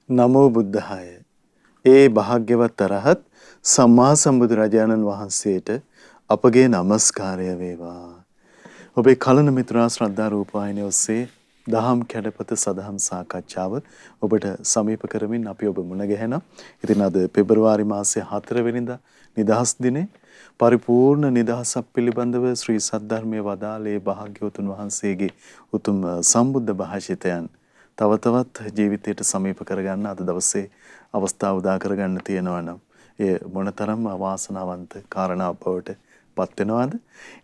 නමෝ බුද්ධාය. ඒ භාග්‍යවත් අරහත් සම්මා සම්බුදුරජාණන් වහන්සේට අපගේ নমස්කාරය වේවා. ඔබේ කලන මිතුරා ශ්‍රද්ධා රූපවාහිනිය ඔස්සේ දහම් කැඩපත සදහම් සාකච්ඡාව ඔබට සමීප කරමින් අපි ඔබ මුණ ගැහෙනවා. ඉතින් අද පෙබරවාරි මාසයේ 4 වෙනිදා නිදහස් දිනේ පරිපූර්ණ නිදහසක් පිළිබඳව ශ්‍රී සද්ධර්මයේ වදාළේ භාග්‍යවතුන් වහන්සේගේ උතුම් සම්බුද්ධ භාෂිතයන් තව තවත් ජීවිතයට සමීප කරගන්න අද දවසේ අවස්ථාව උදා කරගන්න තියෙනවා නම් ඒ මොනතරම් අවාසනාවන්ත කාරණාවක් බවට පත් වෙනවද?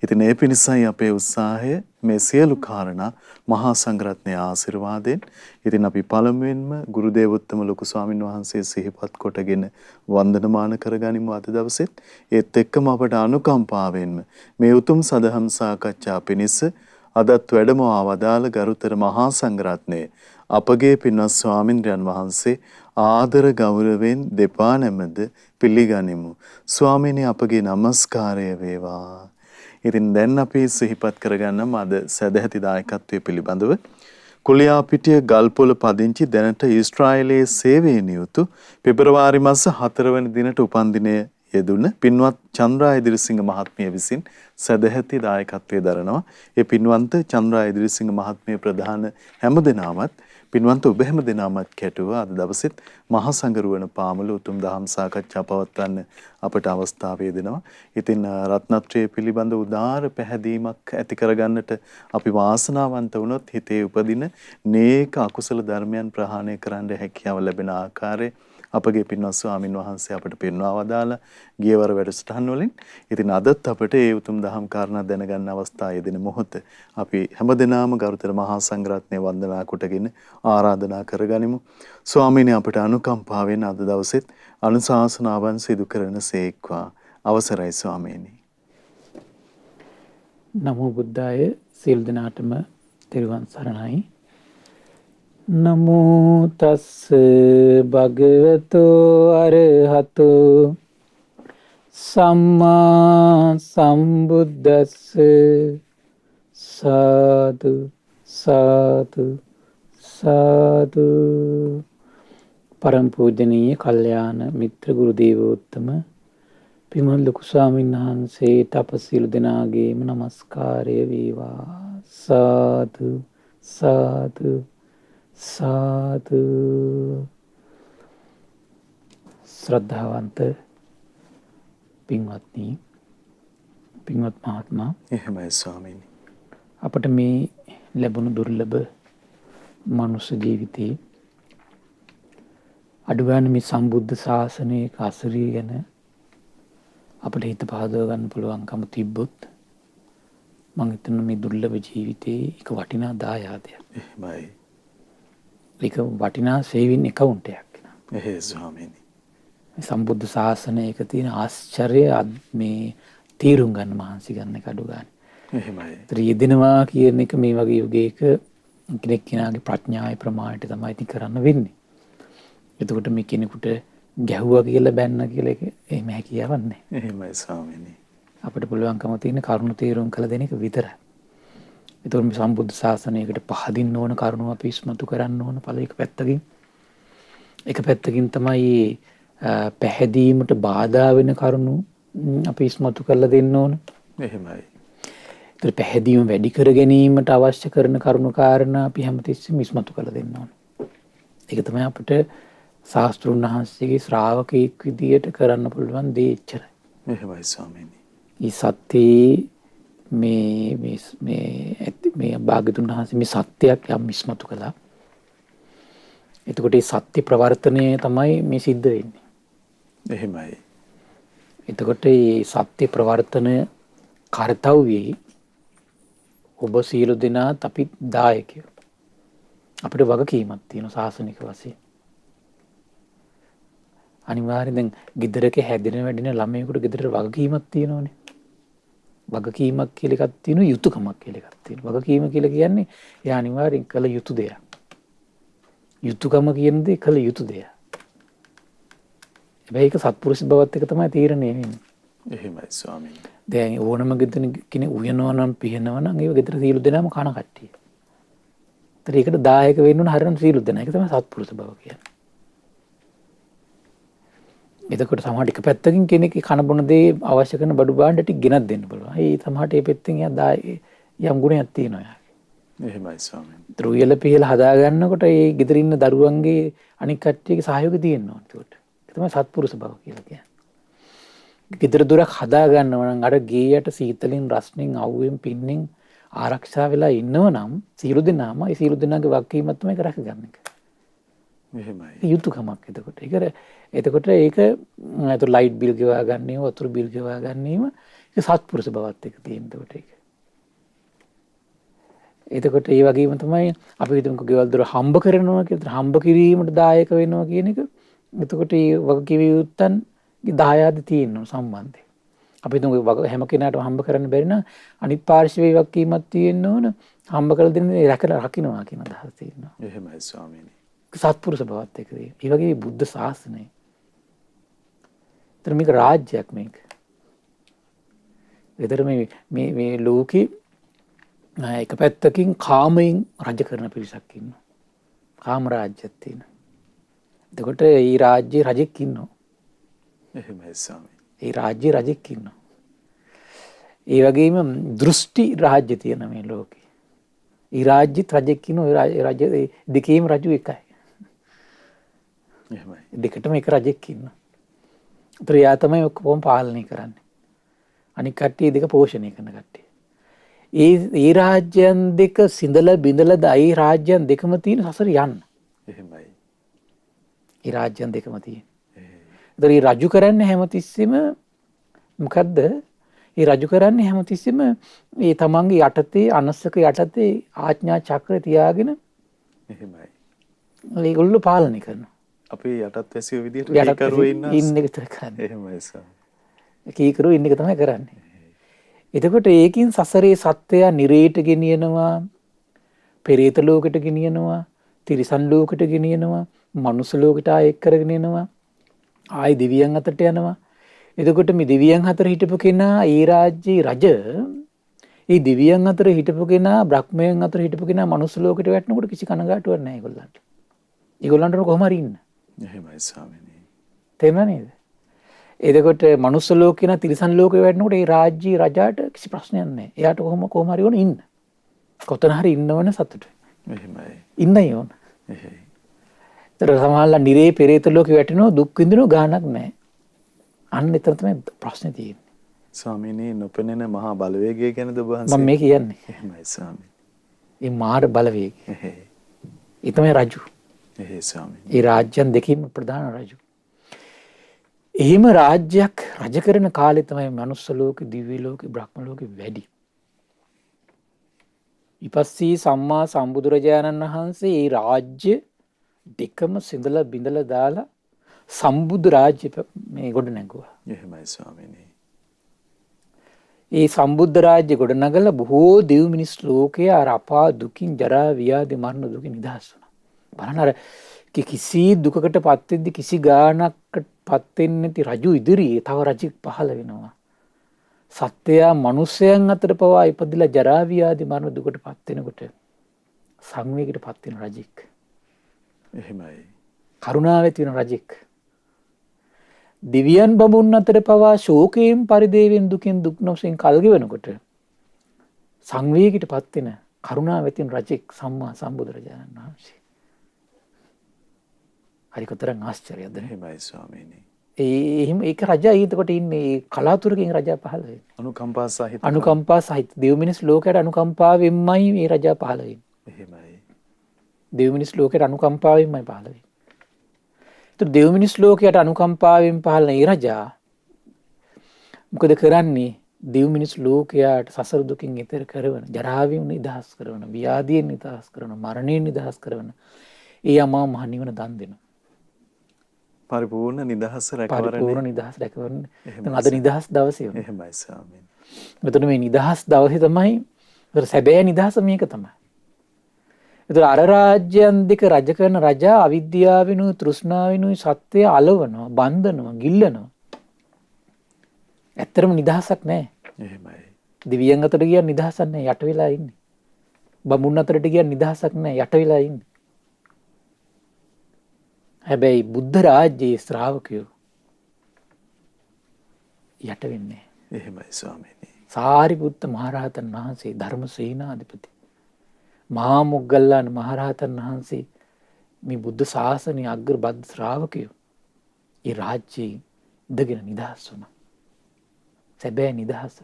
ඉතින් ඒ පිණිසයි අපේ උත්සාහය මේ සියලු කාරණා මහා සංඝරත්නයේ ආශිර්වාදයෙන්. ඉතින් අපි පළමුවෙන්ම ගුරු දේවෝත්තම ලොකු ස්වාමින් වහන්සේ සිහිපත් කොටගෙන වන්දනමාන කරගනිමු අද දවසෙත්. ඒත් එක්කම අපට අනුකම්පාවෙන්ම මේ උතුම් සදහම් සාකච්ඡා පිණිස අදත් වැඩම ආවදාළ ගරුතර මහා සංඝරත්නයේ අපගේ පින්වත් ස්වාමින්ද්‍රයන් වහන්සේ ආදර ගෞරවයෙන් දෙපා නැමද පිළිගනිමු. ස්වාමීනි අපගේ নমස්කාරය වේවා. ඉතින් දැන් අපි සිහිපත් කරගන්නම අද සදැහැති දායකත්වයේ පිළිබඳව කුලියාපිටිය ගල්පොළ පදිංචි දැනට ඊශ්‍රායලයේ සේවයේ නියුතු පෙබරවාරි මාස 4 වෙනි දිනට උපන්දිනය යෙදුන පින්වත් චන්ද්‍රා ඉදිරිසිංහ මහත්මිය විසින් සදැහැති දායකත්වයේ දරනවා. ඒ පින්වන්ත චන්ද්‍රා ඉදිරිසිංහ මහත්මිය ප්‍රධාන හැමදෙනාමත් පින්වන්ත ඔබ හැමදෙනාමත් කැටුව අද දවසෙත් මහා සංඝරුවන පාමුල උතුම් දහම් සාකච්ඡා පවත්වන්න අපට අවස්ථාව දෙනවා. ඉතින් රත්නත්‍රයේ පිළිබඳ උදාාර පැහැදීමක් ඇති කරගන්නට අපි වාසනාවන්ත වුණොත් හිතේ උපදින නේක අකුසල ධර්මයන් ප්‍රහාණය කරන්න හැකියාව ලැබෙන ආකාරය අපගේ පින්වත් ස්වාමින් වහන්සේ අපට පෙන්වා වදාලා ගියවර වැඩසටහන් වලින්. ඉතින් අදත් අපට ඒ උතුම් දහම් කාරණා දැනගන්න අවස්ථාව යෙදෙන මොහොත අපි හැමදෙනාම ගරුතර මහා සංඝරත්නය වන්දනා කොටගෙන ආරාධනා කරගනිමු. ස්වාමීනි අපට අනුකම්පාවෙන් අද දවසෙත් අනුශාසනාවන් සිදු කරන සේක්වා. අවසරයි ස්වාමීනි. නමෝ බුද්ධාය සියලු දෙනාටම තෙරුවන් සරණයි. නමෝ තස්ස භගවතෝ අරහතෝ සම්මා සම්බුද්දස්ස සාදු සාදු සාදු. පරම පූජනීය කල්යාණ මිත්‍ර ගුරු දේවෝත්තම පින්වත් ලොකු ස්වාමීන් වහන්සේට අප සියලු දෙනාගේම নমස්කාරය වේවා. සාදු සාදු සාදු. ශ්‍රද්ධාවන්ත පින්වත්නි, පින්වත් මහත්මයා, එහෙමයි ස්වාමීනි. අපට මේ ලැබුණු දුර්ලභ මනුෂ්‍ය ජීවිතේ අඩුගානේ මේ සම්බුද්ධ ශාසනයක අසරිය ගැන අපිට හිත පහදව ගන්න පුළුවන්කම තිබ්බොත් මම හිතනවා මේ දුර්ලභ ජීවිතේ එක වටිනා දායාදයක්. එහෙමයි. ඒක වටිනා සේවින් account එකක් නේ. එහෙයි ස්වාමීනි. මේ සම්බුද්ධ ශාසනයක තියෙන ආශ්චර්ය මේ තීරුම් ගන්න මහන්සි ගන්න එක අඩුගානේ. එහෙමයි. ත්‍රිදෙනවා කියන එක මේ වගේ යුගයක කෙනෙක් කෙනාගේ ප්‍රඥාවේ ප්‍රමාණයට තමයි ඉතින් කරන්න වෙන්නේ. එතකොට මේ කෙනෙකුට ගැහුවා කියලා බැන්න කියලා එක එහෙම හැකියාවක් නැහැ. එහෙමයි ස්වාමීනි. අපිට පුළුවන්කම තියෙන කරුණු තීරුම් කළ දෙන එක විතරයි. එතකොට මේ සම්බුද්ධ ශාසනයකට පහදින්න ඕන කරුණු අපි ඉස්මතු කරන්න ඕන පළ එක පැත්තකින්. එක පැත්තකින් තමයි පැහැදීමට බාධා වෙන කරුණු අපි ඉස්මතු කරලා දෙන්න ඕන. එහෙමයි. ඒතර පැහැදීම වැඩි කර ගැනීමට අවශ්‍ය කරන කරුණු කාරණා අපි හැමතිස්සෙම ඉස්මතු කරලා දෙන්න ඕන. ඒක තමයි අපිට ශාස්ත්‍රුන් වහන්සේගේ ශ්‍රාවකෙක් විදියට කරන්න පුළුවන් දේ එච්චරයි. එහෙමයි ස්වාමීනි. මේ සත්‍යයේ මේ භාග්‍යතුන් වහන්සේ මේ සත්‍යයක් යම් ඉස්මතු කළා. එතකොට මේ සත්‍ය ප්‍රවර්තනය තමයි මේ සිද්ධ වෙන්නේ. එහෙමයි. එතකොට මේ සත්‍ය ප්‍රවර්තනය කාර්යතාවයේ ඔබ සියලු දෙනාත් අපි දායකයෝ. අපිට වගකීමක් තියෙනවා ශාසනික වශයෙන්. අනිවාර්යෙන් දැන් ගෙදරක හැදෙන වැඩෙන ළමයෙකුට ගෙදරට වගකීමක් තියෙනවනේ. වගකීමක් කියලා එකක් තියෙනවා, යුතුයකමක් කියලා එකක් තියෙනවා. වගකීම කියලා කියන්නේ එයා අනිවාර්යෙන් කළ යුතු දෙයක්. යුතුයකම කියන දේ කළ යුතු දෙයක්. හැබැයි ඒක සත්පුරුෂ බවත් එක තමයි තීරණය වෙන්නේ. එහෙමයි ස්වාමීනි. දැන් ඕනම ගෙදර කෙනෙක් උයනවා නම් පිහනවා නම් ඒක ගෙදර සීල දෙනාම කන කට්ටිය. ඒතර ඒකට දායක වෙන්න ඕන හරියන සීල දෙනා. ඒක තමයි සත්පුරුෂ බව කියන්නේ. එතකොට සමහරට එක පැත්තකින් කෙනෙක් කන බොන දේ අවශ්‍ය කරන බඩු භාණ්ඩ ටික ගෙනත් දෙන්න පුළුවන්. ඒ සමහරට ඒ පැත්තෙන් එයා යම් ගුණයක් තියෙනවා යාගේ. එහෙමයි ස්වාමීනි. ඒතර උයල පිහල හදා ගන්නකොට ඒ ගෙදර ඉන්න දරුවන්ගේ අනික් කට්ටියගේ සහයෝගය තියෙන්න ඕනේ. ඒකට. ඒ තමයි සත්පුරුෂ බව කියලා කියන්නේ. ගෙදර දොරක් හදා ගන්නව නම් අර ගේයට සීතලින් රස්නින් අවුවෙන් පින්නින් ආරක්ෂා වෙලා ඉන්නව නම් සියලු දෙනාම ඒ සියලු දෙනාගේ වගකීමක් තමයි ඒක රැකගන්න එක. එහෙමයි. යුතුයකමක් එතකොට. එතකොට ඒක ලයිට් බිල් ගෙවා ගන්නේම වතුර බිල් ගෙවා ගැනීම ඒක සත්පුරුෂ බවත් එක තියෙන එතකොට ඒක. එතකොට ඒ වගේම තමයි අපි හිතමුකෝ ගෙවල් දොර හම්බ කරනවා කියලා. හම්බ කිරීමට දායක වෙනවා කියන එක. එතකොට මේ වගකීම් යුත්තන්ගේ දායාද තියෙනවා සම්බන්ධය. අපි හිතමු හැම කෙනාටම හම්බ කරන්න බැරි නම් අනිත් පාර්ශවයේ වගකීමක් තියෙන්න ඕන. හම්බ කරලා දෙන්නේ රකින්නවා කියන අදහස තියෙනවා. එහෙමයි ස්වාමීනි. සත්පුරුෂ බවත් එක තියෙනවා. ඒ වගේ බුද්ධ ශාසනය. ඒතර මේක රාජ්‍යයක් මේක. ඒතර මේ ලෝකේ එක පැත්තකින් කාමයෙන් රජ කරන පිරිසක් ඉන්නවා. කාම රාජ්‍යයක් තියෙනවා. එතකොට මේ රාජ්‍යයේ රජෙක් ඉන්නවා. එහෙමයි ස්වාමීනි. ඒ රාජ්‍යයේ රජෙක් ඉන්නවා. ඒ වගේම දෘෂ්ටි රාජ්‍ය තියෙන මේ ලෝකේ. ඒ රාජ්‍යෙත් රජෙක් ඉන්නවා. ඒ රාජ්‍ය දෙකේම රජු එකයි. එහෙමයි. දෙකටම එක රජෙක් ඉන්නවා. ඒතර යා තමයි ඔක්කොම පාලනය කරන්නේ. අනික කට්ටිය දෙක පෝෂණය කරන කට්ටිය. ඒ රාජ්‍යයන් දෙක සිඳලා බිඳලා ඒ රාජ්‍යයන් දෙකම තියෙන සසර යන්න. එහෙමයි. ඒ රාජ්‍යයන් දෙකම තියෙන. ඒතර ඒ රජු කරන්නේ හැමතිස්සෙම මොකද්ද? ඒ රජු කරන්නේ හැමතිස්සෙම ඒ තමන්ගේ යටතේ අනස්සක යටතේ ආඥා චක්‍රය තියාගෙන එහෙමයි. ඒගොල්ලෝ පාලනය කරනවා. අපි යටත් වැසියෝ විදිහට කීකරුවෝ ඉන්න එක තමයි කරන්නේ. එහෙමයි ස්වාමීනි. කීකරුවෝ ඉන්න එක තමයි කරන්නේ. එතකොට ඒකින් සසරේ සත්වයා නිරේට ගෙනියනවා, පෙරේත ලෝකෙට ගෙනියනවා, තිරිසන් ලෝකෙට ගෙනියනවා, මනුස්ස ලෝකෙට ආයෙ කරගෙන එනවා, ආයෙ දෙවියන් අතරට යනවා. එතකොට මේ දෙවියන් අතර හිටපු කෙනා ඒ රාජ්‍යයේ රජ, ඒ දෙවියන් අතර හිටපු කෙනා, බ්‍රහ්මයන් අතර හිටපු කෙනා මනුස්ස ලෝකෙට වැටෙනකොට කිසි කනගාටුවක් නැහැ ඒගොල්ලන්ට. ඒගොල්ලන්ට කොහොම හරි ඉන්න. එහෙමයි ස්වාමීනි. තේරුණා නේද? එතකොට මනුස්ස ලෝකේ නා තිරිසන් ලෝකේ වැටෙනකොට ඒ රාජ්‍ය රජාට කිසි ප්‍රශ්නයක් නැහැ. එයාට කොහොම හරි ඕන ඉන්න. කොතන හරි ඉන්නවනේ සතුටුයි. එහෙමයි. ඉන්නයි ඕන. එහෙයි. ඒතර සමහරවල් නිරේ පෙරේත ලෝකේ වැටෙනවා දුක් විඳිනවා ගාණක් නැහැ. අන්න එතන තමයි ප්‍රශ්නේ තියෙන්නේ. ස්වාමීනි නොපෙනෙන මහා බලවේගය ගැනද ඔබ වහන්සේ? මම මේ කියන්නේ. එහෙමයි ස්වාමීනි. මේ මාර බලවේගය. එහෙයි. ඒ තමයි රජු. එහෙයි ස්වාමීනි. ඒ රාජ්‍යයන් දෙකීම ප්‍රධාන රජු. එහෙම රාජ්‍යයක් රජ කරන කාලේ තමයි මනුස්ස ලෝකෙ, දිව්‍ය ලෝකෙ, බ්‍රහ්ම ලෝකෙ වැඩි. ඊපස්සේ සම්මා සම්බුදුරජාණන් වහන්සේ මේ රාජ්‍ය දෙකම සිඳලා බිඳලා දාලා සම්බුදු රාජ්‍ය මේ ගොඩ නැගුවා. එහෙමයි ස්වාමීනි. ඒ සම්බුද්ධ රාජ්‍ය ගොඩ නගලා බොහෝ දෙව් මිනිස් ලෝකයේ අර අපා දුකින් ජරා ව්‍යාධි මරණ දුකින් නිදහස් වුණා. බලන්න අර කිසි දුකකට පත් වෙද්දි කිසි ගානකට පත් වෙන්නේ නැති රජු ඉදිරියේ තව රජෙක් පහළ වෙනවා. සත්‍යයා මිනිසයන් අතර පවා ඉපදිලා ජරා ව්‍යාධි මරණ දුකට පත් වෙනකොට සංවේගයට පත් වෙන රජෙක්. එහෙමයි. කරුණාවෙත් වෙන රජෙක්. දිව්‍යයන් බඹුන් අතර පවා ශෝකයෙන් පරිදේවෙන් දුකින් දුක් නොසෙන් කල්ගෙවනකොට සංවේගයට පත් වෙන කරුණාවෙත් වෙන රජෙක් සම්මා සම්බුදුරජාණන් වහන්සේ. හරි කොතරම් ආශ්චර්යයක්ද නේ? එහෙමයි ස්වාමීනි. එහෙම ඒක රජා ඊටකොට ඉන්නේ කලාතුරකින් රජා පහළ වෙන්නේ. අනුකම්පා සහිත. අනුකම්පා සහිත දෙව් මිනිස් ලෝකයට අනුකම්පාවෙන්මයි මේ රජා පහළ වෙන්නේ. එහෙමයි. දෙව් මිනිස් ලෝකයට අනුකම්පාවෙන්මයි පහළ වෙන්නේ. ඒත් දෙව් මිනිස් ලෝකයට අනුකම්පාවෙන් පහළ මේ රජා මොකද කරන්නේ? දෙව් මිනිස් ලෝකයට සසර දුකින් ඈතර කරවන, ජරාවෙන් නිදහස් කරවන, ව්‍යාධියෙන් නිදහස් කරවන, මරණයෙන් නිදහස් කරවන ඒ අමා මහ නිවන දන් දෙනවා. පරිපූර්ණ නිදහස රැකවරණය. පරිපූර්ණ නිදහස් රැකවරණය. දැන් අද නිදහස් දවසේ. එහෙමයි ස්වාමීනි. මෙතන මේ නිදහස් දවසේ තමයි සැබෑ නිදහස මේක තමයි. ඒතර අර රාජ්‍යයන් දෙක රජ කරන රජා අවිද්‍යාවෙනුයි තෘෂ්ණාවෙනුයි සත්‍යය අලවනවා, බන්ධනවා, ගිල්ලනවා. ඇත්තටම නිදහසක් නැහැ. එහෙමයි. දිව්‍යයන් අතර ගියන් නිදහසක් නැහැ, යට වෙලා ඉන්නේ. බමුණු අතරට ගියන් නිදහසක් නැහැ, යට වෙලා ඉන්නේ. හැබැයි බුද්ධ රාජ්‍යයේ ශ්‍රාවකයෝ යට වෙන්නේ. එහෙමයි ස්වාමීනි. සාරිපුත්ත මහරහතන් වහන්සේ ධර්ම සේනාධිපති. මහා මොග්ගල්ලාන මහරහතන් වහන්සේ මේ බුද්ධ ශාසනය අග්‍ර බද්ධ ශ්‍රාවකයෝ. ඒ රාජ්‍යයේ ඉඳගෙන නිදහස් වුණා. සැබෑ නිදහස.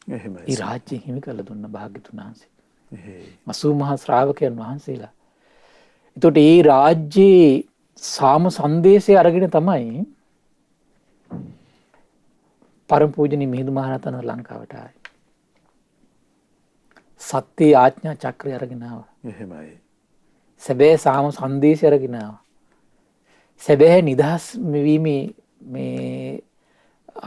එහෙමයි. ඒ රාජ්‍යය හිමි කළ දුන්න භාග්‍යතුන් වහන්සේ. එහෙයි. 80 මහා ශ්‍රාවකයන් වහන්සේලා. එතකොට ඒ රාජ්‍යයේ සාම සංදේශය අරගෙන තමයි පරම පූජනීය මිහිඳු මහරහතන් ලංකාවට ආවේ. සත්‍ය ආඥා චක්‍රය අරගෙන ආවා. එහෙමයි. සැබෑ සාම සංදේශය අරගෙන ආවා. සැබෑ නිදහස් වීමේ මේ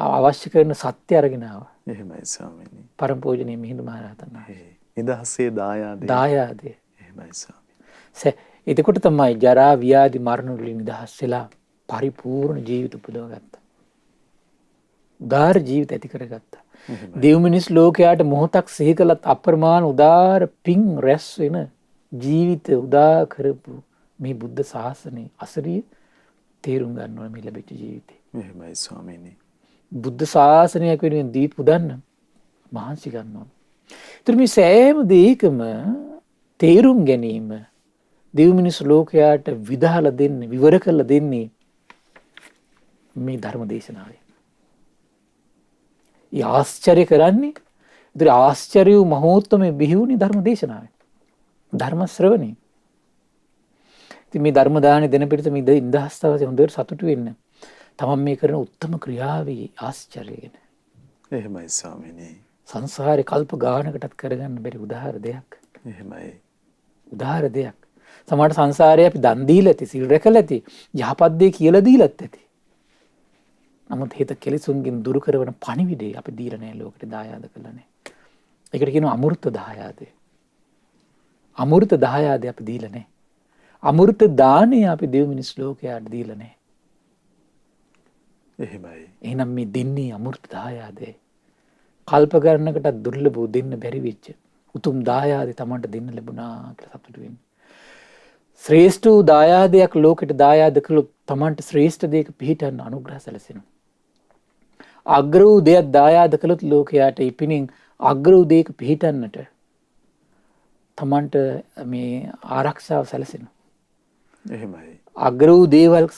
අවශ්‍ය කරන සත්‍ය අරගෙන ආවා. එහෙමයි ස්වාමීනි. පරම පූජනීය මිහිඳු මහරහතන් වහන්සේ. නිදහසේ දායාදේ. දායාදය. එහෙමයි ස්වාමීනි. එතකොට තමයි ජරා ව්‍යාධි මරණ වලින් නිදහස් වෙලා පරිපූර්ණ ජීවිත උපදවගත්තා. උදාර ජීවිත ඇති කරගත්තා. දෙව් මිනිස් ලෝකයාට මොහොතක් සිහි කළත් අප්‍රමාණ උදාර පිං රැස් වෙන ජීවිත උදා කරපු මේ බුද්ධ ශාසනයේ අසරිය තේරුම් ගන්න ඕන මේ ලැබිච්ච ජීවිතේ. එහෙමයි ස්වාමීනි. බුද්ධ ශාසනයක් වෙනුවෙන් දීප උදන්න මහන්සි ගන්න ඕන. ඒතර මේ සෑම දෙයකම තේරුම් ගැනීම දෙව් මිනිස් ලෝකයාට විදහලා දෙන්නේ විවර කරලා දෙන්නේ මේ ධර්ම දේශනාවේ. ඒ ආශ්චර්ය කරන්නේ ඒතර ආශ්චර්ය වූ මහෝත්තමේ බිහිවුනේ ධර්ම දේශනාවේ. ධර්ම ශ්‍රවණේ. ඉතින් මේ ධර්ම දාහනේ දෙන පිටත මේ ඉඳහස්තවසේ හොඳට සතුටු වෙන්න. තමන් මේ කරන උත්තම ක්‍රියාවේ ආශ්චර්ය ගැන. එහෙමයි ස්වාමීනි. සංසාරේ කල්ප ගානකටත් කරගන්න බැරි උදාහර දෙයක්. එහෙමයි. උදාහර දෙයක්. සමහර සංසාරේ අපි දන් දීලා ඇති, සිල් රැකලා ඇති, යහපත් දේ කියලා දීලත් ඇති. නමුත් හිත කෙලෙසුන්ගෙන් දුරු කරන පණිවිඩය අපි දීලා නැහැ ලෝකෙට දායාද කළා නැහැ. ඒකට කියනවා අමෘත දායාදය. අමෘත දායාදය අපි දීලා නැහැ. අමෘත දාණය අපි දෙව් මිනිස් ලෝකයට දීලා නැහැ. එහෙමයි. එහෙනම් මේ දෙන්නේ අමෘත දායාදය. කල්ප ගණනකට දුර්ලභ දෙන්න බැරි වෙච්ච උතුම් දායාදය Tamanට දෙන්න ලැබුණා කියලා සතුටු වෙන්න. ශ්‍රේෂ්ඨ වූ දායාදයක් ලෝකෙට දායාද කළොත් Tamanට ශ්‍රේෂ්ඨ දෙයක පිහිටන්න අනුග්‍රහ සැලසෙනවා. අග්‍ර වූ දෙයක් දායාද කළොත් ලෝකයට ඉපිනින් අග්‍ර වූ දෙයක පිහිටන්නට Tamanට මේ ආරක්ෂාව සැලසෙනවා. එහෙමයි. අග්‍ර වූ දේවල්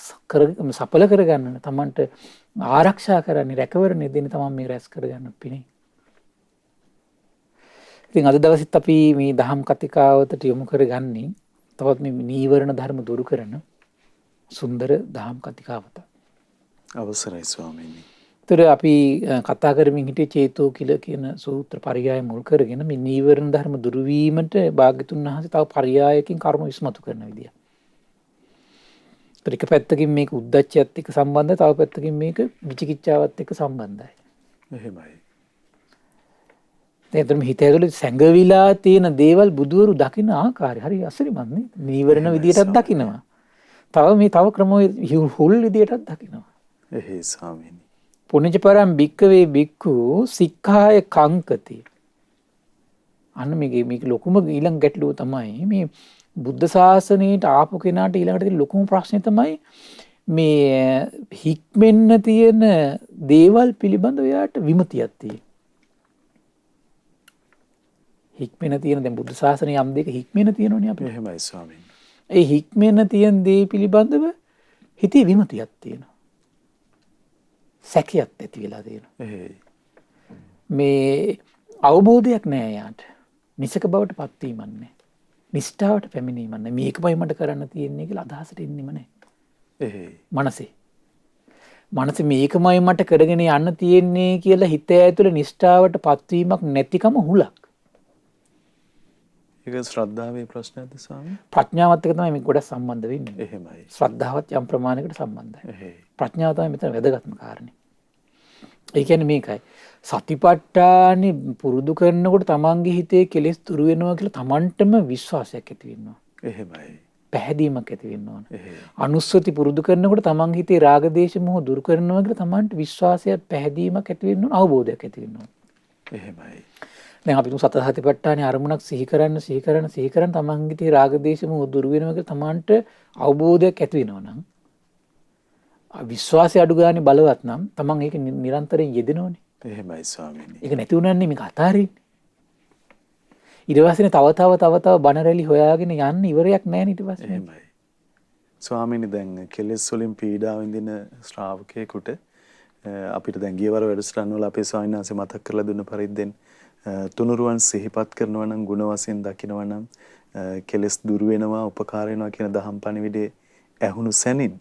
සඵල කරගන්න Tamanට ආරක්ෂා කරන්නේ රැකවරණය දෙන්නේ Taman මේ රැස් කරගන්න පිණින්. ඉතින් අද දවසෙත් අපි මේ දහම් කතිකාවතට යොමු කරගන්නේ තවත් මේ නීවරණ ධර්ම දුරු කරන සුන්දර දහම් කතිකාවත. අවසරයි ස්වාමීනි. ඒතර අපි කතා කරමින් හිටියේ චේතෝ කියන සූත්‍ර පරයය මුල් කරගෙන මේ නීවරණ ධර්ම දුරු වීමට භාග්‍යතුන් වහන්සේ තව පරයයකින් කර්ම විශ්මතු කරන විදිය. එක පැත්තකින් මේක උද්දච්චයත් එක්ක සම්බන්ධයි, තව පැත්තකින් මේක විචිකිච්ඡාවත් එක්ක සම්බන්ධයි. එහෙමයි. එතන හිත ඇතුලේ සැඟවිලා තියෙන දේවල් බුදුවරු දකින ආකාරය හරි අසිරිමත් නේ. නීවරණ විදියටත් දකිනවා. තව ක්‍රම හුල් විදියටත් දකිනවා. එහේ ස්වාමීනි. පුණ්‍යච පරම් භික්කවේ භික්ඛු සික්ඛාය කංකති. අන්න මේක ලොකුම ඊළඟ ගැටලුව තමයි මේ බුද්ධ ශාසනයට ආපු කෙනාට ඊළඟට තියෙන ලොකුම ප්‍රශ්නේ තමයි මේ හික්මෙන්න තියෙන දේවල් පිළිබඳව එයාට විමතියක් තියෙන. හික්මෙන තියෙන දැන් බුද්ධ ශාසනයේ යම් දෙයක හික්මෙන තියෙනවනේ අපිට. එහෙමයි ස්වාමීනි. ඒ හික්මෙන තියෙන දේ පිළිබඳව හිතේ විමතියක් තියෙනවා. සැකයක් ඇති වෙලා තියෙනවා. එහෙයි. මේ අවබෝධයක් නැහැ යාට. නිසක බවට පත්වීමක් නැහැ. නිෂ්ඨාවට පැමිණීමක් නැහැ. මේකමයි මට කරන්න තියෙන්නේ කියලා අදහසට එන්නෙම නැහැ. එහෙයි. මනසේ මේකමයි මට කරගෙන යන්න තියෙන්නේ කියලා හිත ඇතුළේ නිෂ්ඨාවට පත්වීමක් නැතිකම හුලක්. ඒක ශ්‍රද්ධාවේ ප්‍රශ්නයක්ද ස්වාමීනි? ප්‍රඥාවත් එක්ක තමයි මේක ගොඩක් සම්බන්ධ වෙන්නේ. එහෙමයි. ශ්‍රද්ධාවත් යම් ප්‍රමාණයකට සම්බන්ධයි. එහෙයි. ප්‍රඥාව තමයි මෙතන වැදගත්ම කාරණේ. ඒ කියන්නේ මේකයි. සතිපට්ඨානෙ පුරුදු කරනකොට තමන්ගේ හිතේ කෙලෙස් දුරු වෙනවා කියලා තමන්ටම විශ්වාසයක් ඇති වෙනවා. එහෙමයි. පැහැදීමක් ඇති වෙන්න ඕන. එහෙයි. අනුස්සති පුරුදු කරනකොට තමන්ගේ හිතේ රාග දේශ මොහ දුරු කරනවා කියලා තමන්ට විශ්වාසයක් පැහැදීමක් ඇති වෙන්න ඕන, අවබෝධයක් ඇති වෙන්න ඕන. එහෙමයි. දැන් අපි සතර සතිපට්ඨානේ අරමුණක් සිහි කරන්න තමන්ගේ හිතේ රාග දේශ මොහ දුරු වෙනවා කියලා තමන්ට අවබෝධයක් ඇති වෙනවා නම් විශ්වාසය අඩු ගානේ බලවත් නම් තමන් ඒක නිරන්තරයෙන් යෙදෙනවනේ. එහෙමයි ස්වාමීනි. ඒක නැති වුණානේ මේක අතාරින්නේ. ඊට පස්සේ තව බණ රැලි හොයාගෙන යන්න ඉවරයක් නැහැ ඊට පස්සේ. එහෙමයි. ස්වාමීනි දැන් කෙලෙස් වලින් පීඩා විඳින ශ්‍රාවකයෙකුට අපිට දැන් ගියවර වැඩසටහන් වල අපේ ස්වාමීන් වහන්සේ මතක් කරලා දුන්න පරිද්දෙන් තුනුරුවන් සිහිපත් කරනවා නම් ගුණ වශයෙන් දකිනවා නම් කෙලෙස් දුරු වෙනවා උපකාර වෙනවා කියන දහම් පණිවිඩේ ඇහුණු සැනින්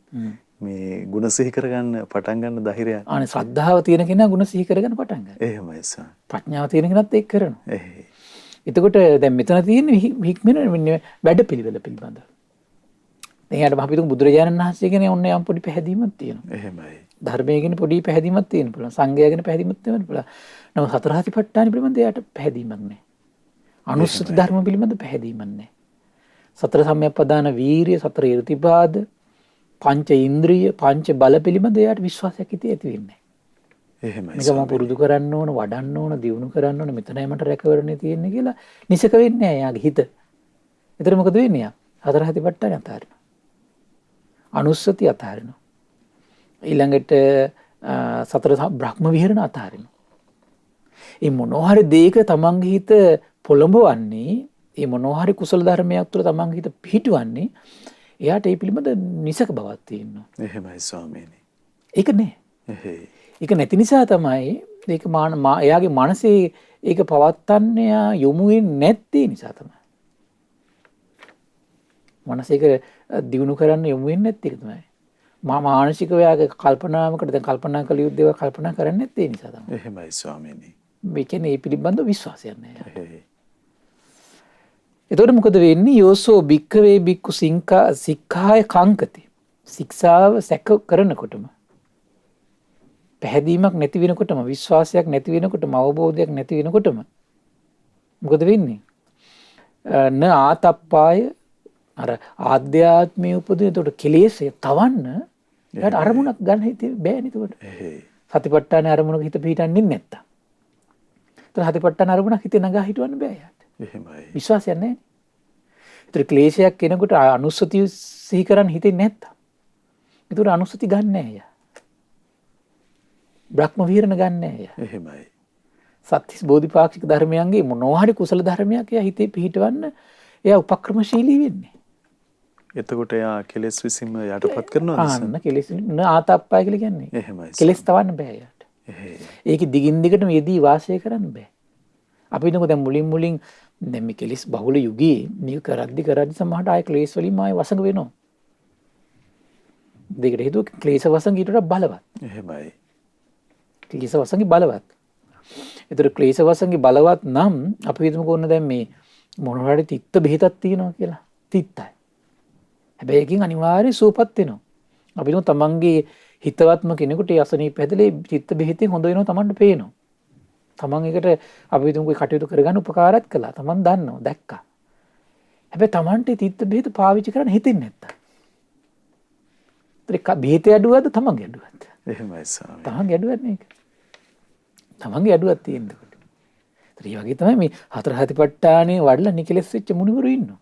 මේ ගුණ සිහි කරගන්න පටන් ගන්න ධෛර්යය. අනේ ශ්‍රද්ධාව තියෙන කෙනා ගුණ සිහි කරගෙන පටන් ගන්නවා. එහෙමයි සර්. ප්‍රඥාව තියෙන කෙනත් ඒක කරනවා. එහෙයි. එතකොට දැන් මෙතන තියෙන්නේ හික්මින වැඩ පිළිවෙල පිළිබඳව. දැන් යාට අපි තුමු බුදුරජාණන් වහන්සේ ගැන ඔන්න යම් පොඩි පැහැදීමක් තියෙනවා. එහෙමයි. ධර්මයේ ගැන පොඩි පැහැදීමක් තියෙන්න පුළුවන්. සංඝයා ගැන පැහැදීමක් තියෙන්න පුළුවන්. නමුත් සතර සතිපට්ඨාන පිළිබඳව යාට පැහැදීමක් නැහැ. අනුස්සති ධර්ම පිළිබඳව පැහැදීමක් නැහැ. සතර සම්‍යක්පදාන වීරිය, සතර ඍතිපාද, පංච ඉන්ද්‍රිය, පංච බල පිළිබඳව යාට විශ්වාසයක් හිතේ ඇති වෙන්නේ නැහැ. එහෙමයි. මේක මම පුරුදු කරන්න ඕන, වඩන්න ඕන, දියුණු කරන්න ඕන, මෙතනයි මට රැකවරණේ තියෙන්නේ කියලා නිසක වෙන්නේ නැහැ යාගේ හිත. ඒතර මොකද වෙන්නේ යා? සතර සතිපට්ඨාන අතාරිනවා. අනුස්සති අතාරිනවා. ඊළඟට සතර බ්‍රහ්ම විහරණ අතාරිනවා. මේ මොනවා හරි දෙයක තමන්ගේ හිත පොළඹවන්නේ, මේ මොනවා හරි කුසල ධර්මයක් තුළ තමන්ගේ හිත පිහිටවන්නේ, එයාට ඒ පිළිබඳ නිසක බවක් තියෙනවා. එහෙමයි ස්වාමීනි. ඒක නෑ. එහෙයි. ඒක නැති නිසා තමයි ඒක එයාගේ මනසේ ඒක පවත්තන්න යොමු වෙන්නේ නැත්තේ නිසා තමයි. මනස ඒක දියුණු කරන්න යොමු වෙන්නේ නැත්තේ ඒක තමයි. මානසික ව්‍යාගේ කල්පනාවකට දැන් කල්පනා කළ යුද්ධ දේවල් කල්පනා කරන්නේ නැත්තේ ඒ නිසා තමයි. එහෙමයි ස්වාමීනි. මේ කියන්නේ මේ පිළිබඳව විශ්වාසයක් නැහැ. එහෙයි. එතකොට මොකද වෙන්නේ? යෝසෝ භික්ඛවේ භික්ඛු සික්ඛාය කංකති. ශික්ෂාව සැක කරනකොටම, පැහැදීමක් නැති වෙනකොටම, විශ්වාසයක් නැති වෙනකොටම, අවබෝධයක් නැති වෙනකොටම මොකද වෙන්නේ? න ආතප්පාය අර ආධ්‍යාත්මයේ උපදින එතකොට කෙලෙස්ය තවන්න එයාට අරමුණක් ගන්න හිතේ බෑනේ එතකොට. එහෙයි. සතිපට්ඨාන අරමුණක හිත පිහිටන්නේ නැත්තම්. එතකොට සතිපට්ඨාන අරමුණක් හිතේ නගා හිටවන්න බෑ යාට. එහෙමයි. විශ්වාසයක් නැහැ. ඒතර ක්ලේශයක් කෙනෙකුට අනුස්සතිය සිහි කරන්න හිතෙන්නේ නැත්තම්. ඒතර අනුස්සති ගන්න නැහැ යා. බ්‍රහ්ම විහරණ ගන්න නැහැ යා. එහෙමයි. සත්‍තිස් බෝධිපාක්ෂික ධර්මයන්ගේ මොනවා හරි කුසල ධර්මයක් එයා හිතේ පිහිටවන්න එයා උපක්‍රමශීලී වෙන්නේ. එතකොට එයා කෙලෙස් විසින්ම යටපත් කරනවද? ආන්න කෙලෙස් න ආතප්පය කියලා කියන්නේ. එහෙමයි. කෙලෙස් තවන්න බෑ යාට. එහෙයි. ඒක දිගින් දිගටම යෙදී වාසය කරන්න බෑ. අපි හිතමු දැන් මුලින් දැන් මේ කෙලෙස් බහුල යුගයේ මේක කරද්දි සමහරට ආය ක්ලේශ වලින්ම ආය වසඟ වෙනවා. දෙකට හේතුව ක්ලේශ වසඟ ඊට වඩා බලවත්. එහෙමයි. ක්ලේශ වසඟි බලවත්. ඒතර ක්ලේශ වසඟි බලවත් නම් අපි හිතමුකෝ ඔන්න දැන් මේ මොනවා හරි තිත්ත බෙහෙතක් තියෙනවා කියලා. තිත්තයි. හැබැයි ඒකෙන් අනිවාර්යයෙන් සුවපත් වෙනවා. අපි හිතමු තමන්ගේ හිතවත්ම කෙනෙකුට ඒ අසනීප හැදලා තිත්ත බෙහෙතෙන් හොඳ වෙනවා තමන්ට පේනවා. තමන් ඒකට අපි හිතමුකෝ කටයුතු කරගන්න උපකාරات කළා. තමන් දන්නවා, දැක්කා. හැබැයි තමන්ට තිත්ත බෙහෙත පාවිච්චි කරන්න හිතෙන්නේ නැත්තම්. ඒක බෙහෙත අඩුවද තමන්ගේ අඩුවද? එහෙමයි ස්වාමී. තමන්ගේ අඩුවක් මේක. තමන්ගේ අඩුවක් තියෙනකොට. ඒ වගේ තමයි මේ හතර සතිපට්ඨානේ වඩලා නිකලස් වෙච්ච මුනිවරු ඉන්නවා.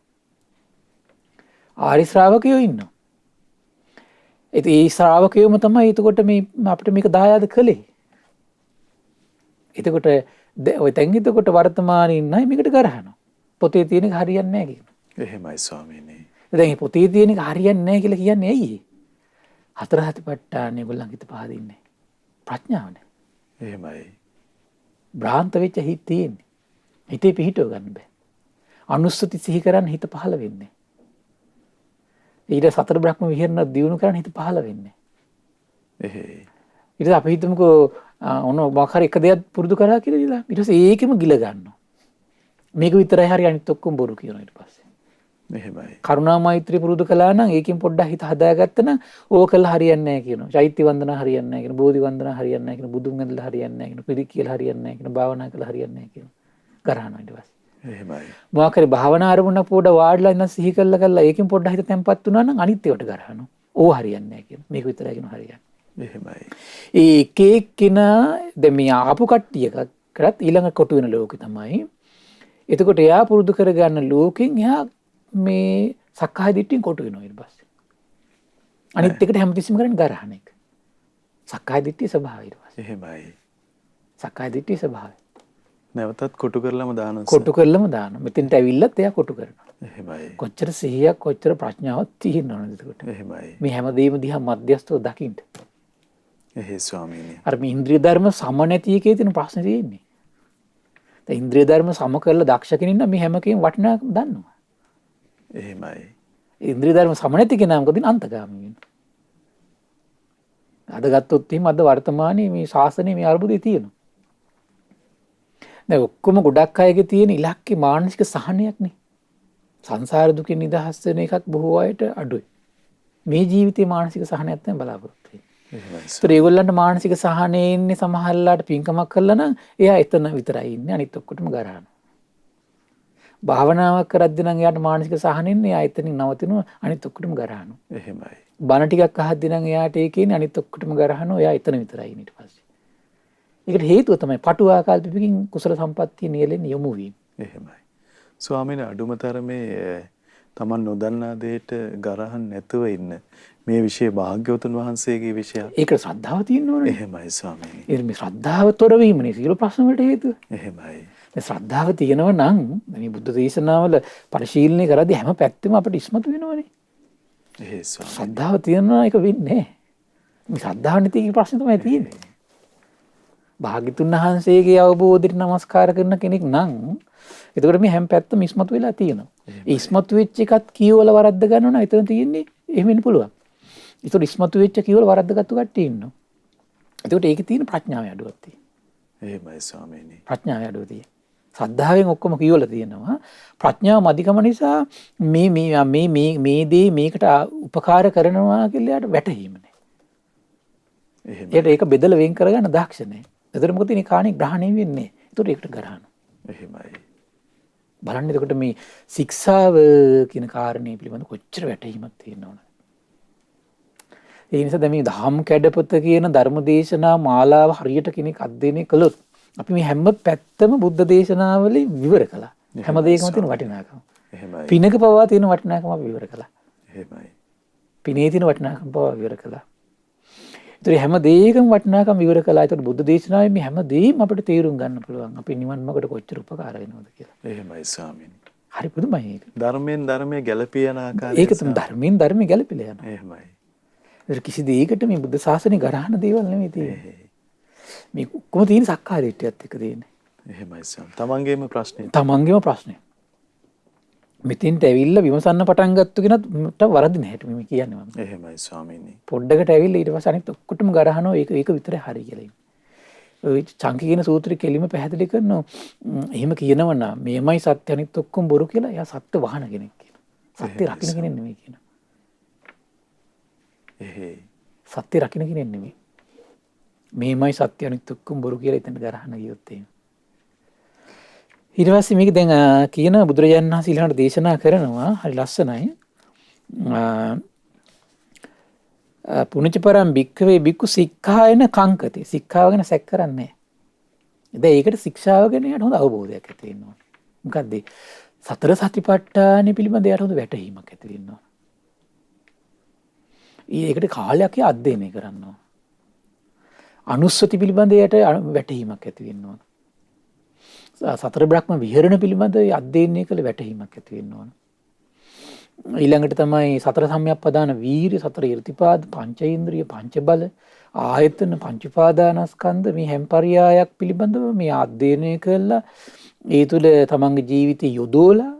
ආරි ශ්‍රාවකයෝ ඉන්නවා. ඒ ශ්‍රාවකයෝම තමයි එතකොට මේ අපිට මේක දායාද කළේ. එතකොට ඔය තැන් එතකොට වර්තමානයේ ඉන්නයි මේකට ගරහනවා. පොතේ තියෙන එක හරියන්නේ නැහැ කියනවා. එහෙමයි ස්වාමීනි. දැන් මේ පොතේ තියෙන එක හරියන්නේ නැහැ කියලා කියන්නේ ඇයි? හතර සතිපට්ඨානේ ඒගොල්ලන් හිත පහදින්නේ. ප්‍රඥාව නැහැ. එහෙමයි. භ්‍රාන්ත වෙච්ච හිත තියෙන්නේ. හිතේ පිහිටව ගන්න බෑ. අනුස්සති සිහි කරන්න හිත පහළ වෙන්නේ. ඊට සතර බ්‍රහ්ම විහරණ දියුණු කරන්න හිත පහළ වෙන්නේ. එහෙයි. ඊට අපි හිතමුකෝ ඔන්න මොකක් හරි එක දෙයක් පුරුදු කරා කියලා ඉතින් ඊට පස්සේ ඒකෙම ගිල ගන්නවා. මේක විතරයි හරි අනිත් ඔක්කොම බොරු කියනවා ඊට පස්සේ. එහෙමයි. කරුණා මෛත්‍රී පුරුදු කළා නම් ඒකෙන් පොඩ්ඩක් හිත හදාගත්ත නම් ඕක කළා හරියන්නේ නැහැ කියනවා. චෛත්‍ය වන්දනා හරියන්නේ නැහැ කියනවා. බෝධි වන්දනා හරියන්නේ නැහැ කියනවා. බුදුන් ඇඳලා හරියන්නේ නැහැ කියනවා. පිරිත් කියලා හරියන්නේ නැහැ කියනවා. භාවනා කළා හරියන්නේ නැහැ කියනවා. කරහනවා ඊට පස්සේ. එහෙමයි. මොකක් හරි භාවනා අරමුණක් පොඩ වාඩිලා ඉඳන් සිහි කළා ඒකෙන් පොඩ්ඩක් හිත තැම්පත් වුණා නම් අනිත් ඒවාට කරහනවා. ඕව හරියන්නේ නැහැ කියනවා. මේක විතරයි කියනවා හරියන්නේ. එහෙමයි. ඒ එක එක්කෙනා දැන් මේ ආපු කට්ටියකටත් ඊළඟ කොටු වෙන ලෝකෙ තමයි. එතකොට එයා පුරුදු කරගන්න ලෝකෙන් එයා මේ සක්කාය දිට්ඨියෙන් කොටු වෙනවා ඊට පස්සේ. අනිත් එකට හැමතිස්සෙම කරන්නේ ගරහන එක. සක්කාය දිට්ඨිය ස්වභාවය ඊට පස්සේ. එහෙමයි. සක්කාය දිට්ඨිය ස්වභාවය. නැවතත් කොටු කරලම දානවා. කොටු කරලම දානවා. මෙතෙන්ට ඇවිල්ලත් එයා කොටු කරනවා. එහෙමයි. කොච්චර සිහියක් කොච්චර ප්‍රඥාවක් තියෙනවද එතකොට. එහෙමයි. මේ හැමදේම දිහා මධ්‍යස්තව දකින්න. එහෙයි ස්වාමීනි. අර මේ ඉන්ද්‍රිය ධර්ම සම නැති එකේ තියෙන ප්‍රශ්නේ තියෙන්නේ. දැන් ඉන්ද්‍රිය ධර්ම සම කරලා දක්ෂ කෙනෙක් නම් මේ හැම එකේම වටිනාකම දන්නවා. එහෙමයි. ඉන්ද්‍රිය ධර්ම සම නැති කෙනා මොකද අන්තගාමී වෙනවා. අද ගත්තොත් එහෙම අද වර්තමානයේ මේ ශාසනයේ මේ අර්බුදේ තියෙනවා. දැන් ඔක්කොම ගොඩක් අයගේ තියෙන ඉලක්කේ මානසික සහනයක් නේ. සංසාර දුකෙන් නිදහස් වෙන එකක් බොහෝ අයට අඩුයි. මේ ජීවිතේ මානසික සහනයක් තමයි බලාපොරොත්තු වෙන්නේ. ඒතර ඒගොල්ලන්ට මානසික සහනේ ඉන්නේ සමහරලාට පින්කමක් කළා නම් එයා එතන විතරයි ඉන්නේ අනිත් ඔක්කොටම ගරහනවා. භාවනාවක් කරද්දී නම් එයාට මානසික සහනෙ ඉන්නේ එයා එතනින් නවතිනවා අනිත් ඔක්කොටම ගරහනවා. එහෙමයි. බණ ටිකක් අහද්දී නම් එයාට ඒකේනේ අනිත් ඔක්කොටම ගරහනවා එයා එතන විතරයි ඉන්නේ ඊට පස්සේ. ඒකට හේතුව තමයි පටු ආකල්පිකින් කුසල සම්පත්තිය නියැලෙන්න යොමු වීම. එහෙමයි. ස්වාමීන් අඩුමතරමේ තමන් නොදන්නා දෙයට ගරහන් නැතුව ඉන්න මේ විෂය භාග්‍යවතුන් වහන්සේගේ විෂයක්. ඒකට ශ්‍රද්ධාව තියෙන්න ඕනේ. එහෙමයි ස්වාමීනි. ඒ මේ ශ්‍රද්ධාව තොර වීමනේ සියලු ප්‍රශ්න වලට හේතුව. එහෙමයි. මේ ශ්‍රද්ධාව තියෙනව නම් මේ බුද්ධ දේශනාවල පරිශීලනය කරද්දී හැම පැත්තෙම අපිට ඉස්මතු වෙනවනේ. එහෙයි ස්වාමීනි. ශ්‍රද්ධාව තියෙනවා එක වෙන්නේ නැහැ. මේ ශ්‍රද්ධාව නැති එකේ ප්‍රශ්නේ තමයි තියෙන්නේ. භාග්‍යතුන් වහන්සේගේ අවබෝධයට නමස්කාර කරන කෙනෙක් නම් එතකොට මේ හැම පැත්තම ඉස්මතු වෙලා තියෙනවා. ඒ ඉස්මතු වෙච්ච එකත් කියවල වරද්ද ගන්නවා නම් එතන තියෙන්නේ එහෙම වෙන්න පුළුවන්. ඒතකොට ඉස්මතු වෙච්ච කියවල වරද්දගත්තු කට්ටිය ඉන්නවා. එතකොට ඒකේ තියෙන ප්‍රඥාවේ අඩුවක් තියෙනවා. එහෙමයි ස්වාමීනි. ප්‍රඥාවේ අඩුව තියෙනවා. ශ්‍රද්ධාවෙන් ඔක්කොම කියවල තියෙනවා. ප්‍රඥාව මදිකම නිසා මේ දේ මේකට උපකාර කරනවා කියලා යාට වැටහීම නැහැ. එහෙමයි. ඒක බෙදලා වෙන් කරගන්න දක්ෂ නැහැ. එතකොට මොකද ඉන්නේ කාණේ ග්‍රහණය වෙන්නේ. එතකොට ඒකට ගරහනවා. එහෙමයි. බලන්න එතකොට මේ ශික්ෂාව කියන කාරණේ පිළිබඳ කොච්චර වැටහීමක් තියෙනවද? ඒ නිසා දැන් මේ ධම්ම කැඩපත කියන ධර්ම දේශනා මාලාව හරියට කෙනෙක් අධ්‍යයනය කළොත් අපි මේ හැම පැත්තම බුද්ධ දේශනාවලින් විවර කළා. හැම දෙයකම තියෙන වටිනාකම. එහෙමයි. පිනක පවා තියෙන වටිනාකම අපි විවර කළා. එහෙමයි. පිනේ තියෙන වටිනාකම පවා විවර කළා. ඒතර හැම දෙයකම වටිනාකම විවර කළා. ඒතර බුද්ධ දේශනාවේ මේ හැම දෙයක්ම අපිට තේරුම් ගන්න පුළුවන්. අපි නිවන් මාර්ගයට කොච්චර උපකාර වෙනවද කියලා. එහෙමයි ස්වාමීනි. හරි පුදුමයි ඒක. ධර්මයෙන් ධර්මයේ ගැළපී යන ආකාරය. ඒක තමයි ධර්මයෙන් ධර්මයේ ගැලපිලා යනවා. එහෙමයි. ඒතර කිසි දෙයකට මේ බුද්ධ ශාසනය ගරහන දේවල් නෙමෙයි තියෙන්නේ. මේ ඔක්කොම තියෙන සක්කාය දිට්ඨියත් එක්ක තියෙන්නේ. එහෙමයි ස්වාමීනි. තමන්ගේම ප්‍රශ්නේ. තමන්ගේම ප්‍රශ්නේ. මෙතෙන්ට ඇවිල්ලා විමසන්න පටන් ගත්ත කෙනට වරදි නැහැ මේ කියන්නේ මම. එහෙමයි ස්වාමීනි. පොඩ්ඩකට ඇවිල්ලා ඊට පස්සේ අනිත් ඔක්කොටම ගරහනවා ඒක විතරයි හරි කියලා. ඔය චංකි කියන සූත්‍රය කෙලිම පැහැදිලි කරනවා. එහෙම කියනව නම් මේමයි සත්‍ය අනිත් ඔක්කොම බොරු කියලා එයා සත්‍ය වහන කෙනෙක් කියනවා. සත්‍ය රකින්න කෙනෙක් නෙමෙයි කියනවා. එහෙයි. සත්‍ය රකින්න කෙනෙක් නෙමෙයි. මේමයි සත්‍ය අනිත් ඔක්කොම බොරු කියලා එතන ගරහන ගියොත් එහෙම. ඊට පස්සේ මේක දැන් කියන බුදුරජාණන් වහන්සේ ඊළඟට දේශනා කරනවා හරි ලස්සනයි. පුණජපරම් භික්ඛවේ භික්ඛු සික්ඛායන කංකති. සික්ඛාව ගැන සැක කරන්නේ නැහැ. දැන් ඒකට ශික්ෂාව ගැන යට හොඳ අවබෝධයක් ඇති වෙන්න ඕන. මොකද්ද? සතර සතිපට්ඨාන පිළිබඳ යට හොඳ වැටහීමක් ඇති වෙන්න ඕන. ඒකට කාලයක් අධ්‍යයනය කරන්න ඕන. අනුස්සති පිළිබඳ යට වැටහීමක් ඇති වෙන්න ඕන. සතර බ්‍රහ්ම විහරණ පිළිබඳ අධ්‍යයනය කළ වැටහීමක් ඇති වෙන්න ඕන. ඊළඟට තමයි සතර සම්‍යක්පදාන වීර්ය, සතර ඍතිපාද, පංචේන්ද්‍රිය, පංච බල, ආයතන, පංච උපාදානස්කන්ධ මේ හැම පරියායක් පිළිබඳව මේ අධ්‍යයනය කළා. ඒ තුළ තමන්ගේ ජීවිතය යොදවලා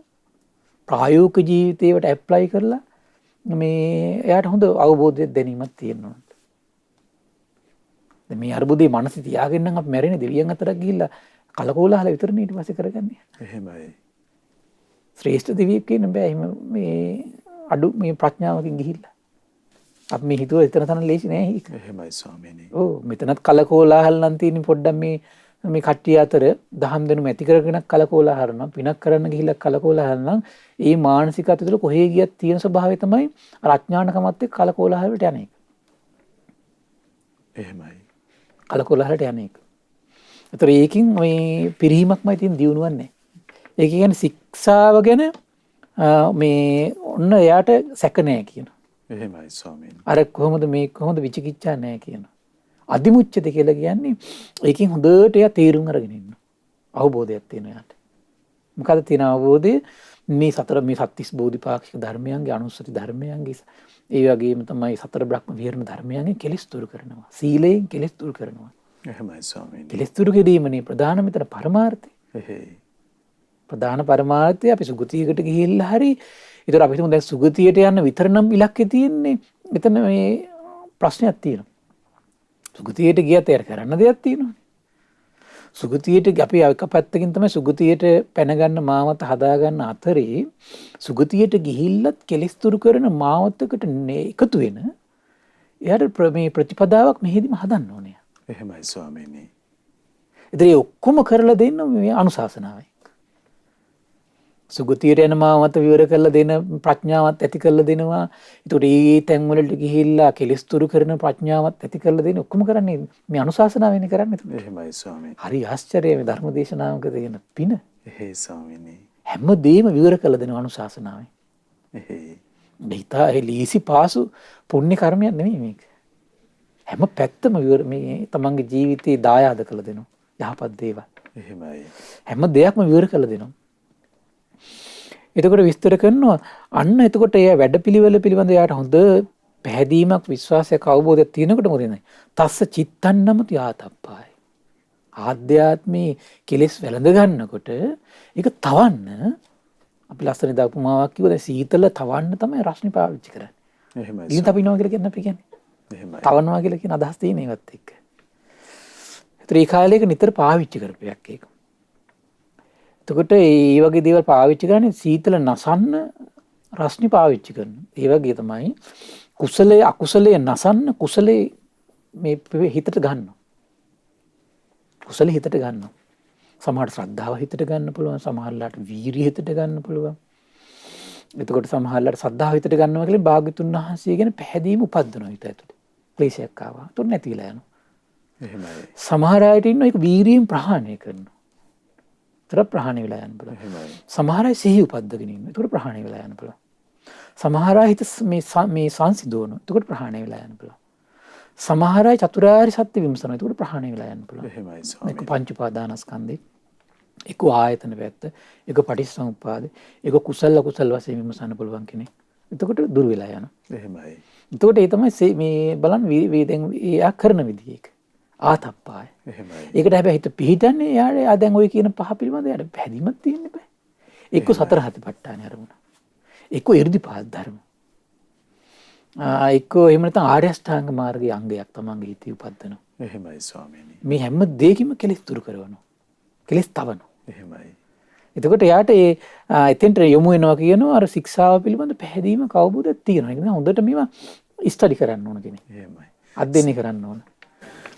ප්‍රායෝගික ජීවිතයට ඇප්ලයි කරලා මේ එයාට හොඳ අවබෝධයක් දැනීමක් තියෙනවා. දැන් මේ අර්බුදේ මනස තියාගෙන නම් අපි මැරෙන්නේ දෙවියන් අතරට ගිහිල්ලා කලකෝලහල විතරනේ ඊට පස්සේ කරගන්නේ. එහෙමයි. ශ්‍රේෂ්ඨ දෙවියෙක් කියන බෑ එහෙම මේ අඩු මේ ප්‍රඥාවකින් ගිහිල්ලා. අපි මේ හිතුව එතන තන ලේසි නෑ ඒක. එහෙමයි ස්වාමීනි. ඔව් මෙතනත් කලකෝලහල නම් තියෙන පොඩ්ඩක් මේ කට්ටිය අතර දහම් දෙනුම ඇති කරගෙන කලකෝලහල නම් පිනක් කරන්න ගිහිල්ලා කලකෝලහල නම් ඒ මානසිකත්වය තුළ කොහේ ගියත් තියෙන ස්වභාවය තමයි අඥානකමත් එක්ක කලකෝලහල වලට යන එක. එහෙමයි. කලකෝලහලට යන එක. ඒතර ඒකින් මේ පිරිහීමක්මයි තියෙන දියුණුවක් නැහැ. ඒක කියන්නේ ශික්ෂාව ගැන මේ ඔන්න එයාට සැක නැහැ කියන. එහෙමයි ස්වාමීනි. අර කොහොමද මේ කොහොමද විචිකිච්ඡා නැහැ කියන. අදිමුච්චති කියලා කියන්නේ ඒකෙන් හොඳට එයා තේරුම් අරගෙන ඉන්නවා. අවබෝධයක් තියෙනවා එයාට. මොකද තියෙන අවබෝධය මේ සතර මේ සත්‍තිස් බෝධිපාක්ෂික ධර්මයන්ගේ අනුස්සති ධර්මයන්ගේ ඒ වගේම තමයි සතර බ්‍රහ්ම විහරණ ධර්මයන්ගේ කෙලෙස් දුරු කරනවා. සීලයෙන් කෙලෙස් දුරු කරනවා. එහෙමයි ස්වාමීනි. කෙලෙස් දුරු කිරීමනේ ප්‍රධාන මෙතන පරමාර්ථය. එහෙයි. ප්‍රධාන පරමාර්ථය අපි සුගතියකට ගිහිල්ලා හරි ඒතර අපි හිතමු දැන් සුගතියට යන්න විතර නම් ඉලක්කේ තියෙන්නේ. මෙතන මේ ප්‍රශ්නයක් තියෙනවා. සුගතියට ගියත් ඒර කරන්න දෙයක් තියෙනවානේ. සුගතියට අපි එක පැත්තකින් තමයි සුගතියට පැන ගන්න මාවත හදා ගන්න අතරේ සුගතියට ගිහිල්ලත් කෙලෙස් දුරු කරන මාවතකට එකතු වෙන එයාට මේ ප්‍රතිපදාවක් මෙහෙදිම හදන්න ඕනේ. එහෙමයි ස්වාමීනි. ඒතර ඒ ඔක්කොම කරලා දෙන්න මේ අනුශාසනාවයි. සුගතියට යන මාවත විවර කරලා දෙන ප්‍රඥාවත් ඇති කරලා දෙනවා. ඒතකොට ඒ තැන් වලට ගිහිල්ලා කෙලෙස් දුරු කරන ප්‍රඥාවත් ඇති කරලා දෙන ඔක්කොම කරන්නේ මේ අනුශාසනාවෙන් කරන්නේ. එහෙමයි ස්වාමීනි. හරි ආශ්චර්යයි මේ ධර්ම දේශනාවක තියෙන පින. එහෙයි ස්වාමීනි. හැමදේම විවර කරලා දෙන අනුශාසනාවෙන්. එහෙයි. හිතා ඒ ලීසි පාසු පුණ්‍ය කර්මයක් නෙමෙයි මේක. හැම පැත්තම විවර මේ තමන්ගේ ජීවිතේ දායාද කරලා දෙනවා. යහපත් දේවල්. එහෙමයි. හැම දෙයක්ම විවර කරලා දෙනවා. එතකොට විස්තර කරනවා අන්න එතකොට ඒ වැඩපිළිවෙල පිළිබඳ යාට හොඳ පැහැදීමක් විශ්වාසයක් අවබෝධයක් තියෙනකොට මොකද වෙන්නේ? තස්ස චිත්තන්නමති ආතප්පාය. ආධ්‍යාත්මී කෙලෙස් වැළඳ ගන්නකොට ඒක තවන්න අපි ලස්සන දා උපමාවක් කිව්වද සීතල තවන්න තමයි රස්නි පාවිච්චි කරන්නේ. එහෙමයි. ඊට තපිනවා කියලා කියන්නේ අපි කියන්නේ. එහෙමයි. තවනවා කියලා කියන අදහස් තියෙන ඒවත් එක්ක. ඒතර ඒ කාලේක නිතර පාවිච්චි කරපයක් ඒක. එතකොට ඒ වගේ දේවල් පාවිච්චි කරන්නේ සීතල නසන්න රස්නි පාවිච්චි කරනවා. ඒ වගේ තමයි කුසලයේ අකුසලයේ නසන්න කුසලයේ මේ හිතට ගන්නවා. කුසල හිතට ගන්නවා. සමහර ශ්‍රද්ධාව හිතට ගන්න පුළුවන්, සමහරලාට වීරිය හිතට ගන්න පුළුවන්. එතකොට සමහරලාට ශ්‍රද්ධාව හිතට ගන්නවා කියලා භාග්‍යතුන් වහන්සේ ගැන පැහැදීම උපද්දනවා හිත ඇතුලේ. ක්ලේශයක් ආවා. උතුර නැතිලා යනවා. එහෙමයි. සමහර අයට ඉන්නවා ඒක වීරියෙන් ප්‍රහාණය කරනවා. ඒතර ප්‍රහාණය වෙලා යන්න පුළුවන්. එහෙමයි. සමහර අය සිහි උපද්දගෙන ඉන්නවා. ඒතර ප්‍රහාණය වෙලා යන්න පුළුවන්. සමහර අය හිත මේ සංසිඳවනවා. ඒතකොට ප්‍රහාණය වෙලා යන්න පුළුවන්. සමහර අය චතුරාර්ය සත්‍ය විමසනවා. ඒතකොට ප්‍රහාණය වෙලා යන්න පුළුවන්. එහෙමයි එක ස්වාමීනි. පංච උපාදානස්කන්ධේ එක ආයතන පැත්ත, එක පටිච්චසමුප්පාද, එක කුසල අකුසල වශයෙන් විමසන්න පුළුවන් කෙනෙක්. එතකොට දුර වෙලා යනවා. එහෙමයි. එතකොට ඒ තමයි මේ බලන්න දැන් එයා කරන විදිහ ඒක. ආතප්පාය. එහෙමයි. ඒකට හැබැයි හිත පිහිටන්නේ එයා දැන් ওই කියන පහ පිළිබඳ එයාට පැහැදීමක් තියෙන්න බෑ. එක්ක සතර හතිපට්ඨාන අරමුණ. එක්ක 이르දිපාද ධර්ම. එක්ක එහෙම නැත්නම් ආර්ය අෂ්ටාංග මාර්ගයේ අංගයක් තමන්ගේ හිතේ උපදිනවා. එහෙමයි ස්වාමීනි. මේ හැම දෙයකින්ම කෙලෙස් දුරු කරනවා. කෙලෙස් තවනවා. එහෙමයි. එතකොට එයාට එතෙන්ට යොමු වෙනවා කියනවා අර ශික්ෂාව පිළිබඳ පැහැදීමක් අවබෝධයක් තියෙනවා. ඒක නිසා හොඳට මේවා ස්ටඩි කරන්න ඕන කෙනෙක්. එහෙමයි. අධ්‍යයනය කරන්න ඕන.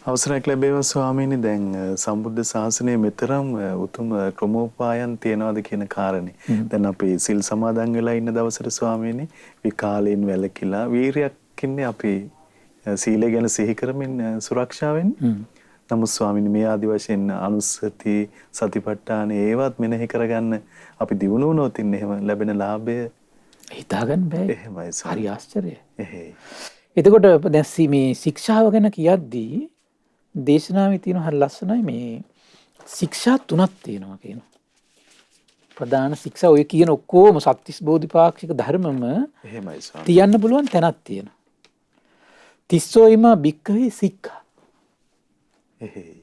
අවසරයක් ලැබේවා ස්වාමීනි. දැන් සම්බුද්ධ ශාසනයේ මෙතරම් උතුම් ක්‍රමෝපායන් තියනවාද කියන කාරණේ. දැන් අපි සිල් සමාදන් වෙලා ඉන්න දවසට ස්වාමීනි විකාලයෙන් වැළකීලා වීරියක් ඉන්නේ අපි සීලය ගැන සිහි කරමින් සුරක්ෂාවෙන්. නමුත් ස්වාමීනි මේ ආදි වශයෙන් අනුස්සති සතිපට්ඨාන ඒවත් මෙනෙහි කරගන්න අපි දිනු වුණොත් ඉන්නේ එහෙම ලැබෙන ලාභය හිතාගන්න බෑ. එහෙමයි ස්වාමීනි. හරි ආශ්චර්යයි. එහෙයි. එතකොට දැන් මේ ශික්ෂාව ගැන කියද්දී දේශනාවේ තියෙන හරි ලස්සනයි මේ ශික්ෂා තුනක් තියෙනවා කියනවා. ප්‍රධාන ශික්ෂා ඔය කියන ඔක්කොම සත්‍තිස් බෝධිපාක්ෂික ධර්මම එහෙමයි ස්වාමීනි. තියන්න පුළුවන් තැනක් තියෙනවා. තිස්සෝයිම භික්ඛවේ සික්ඛා. එහෙයි.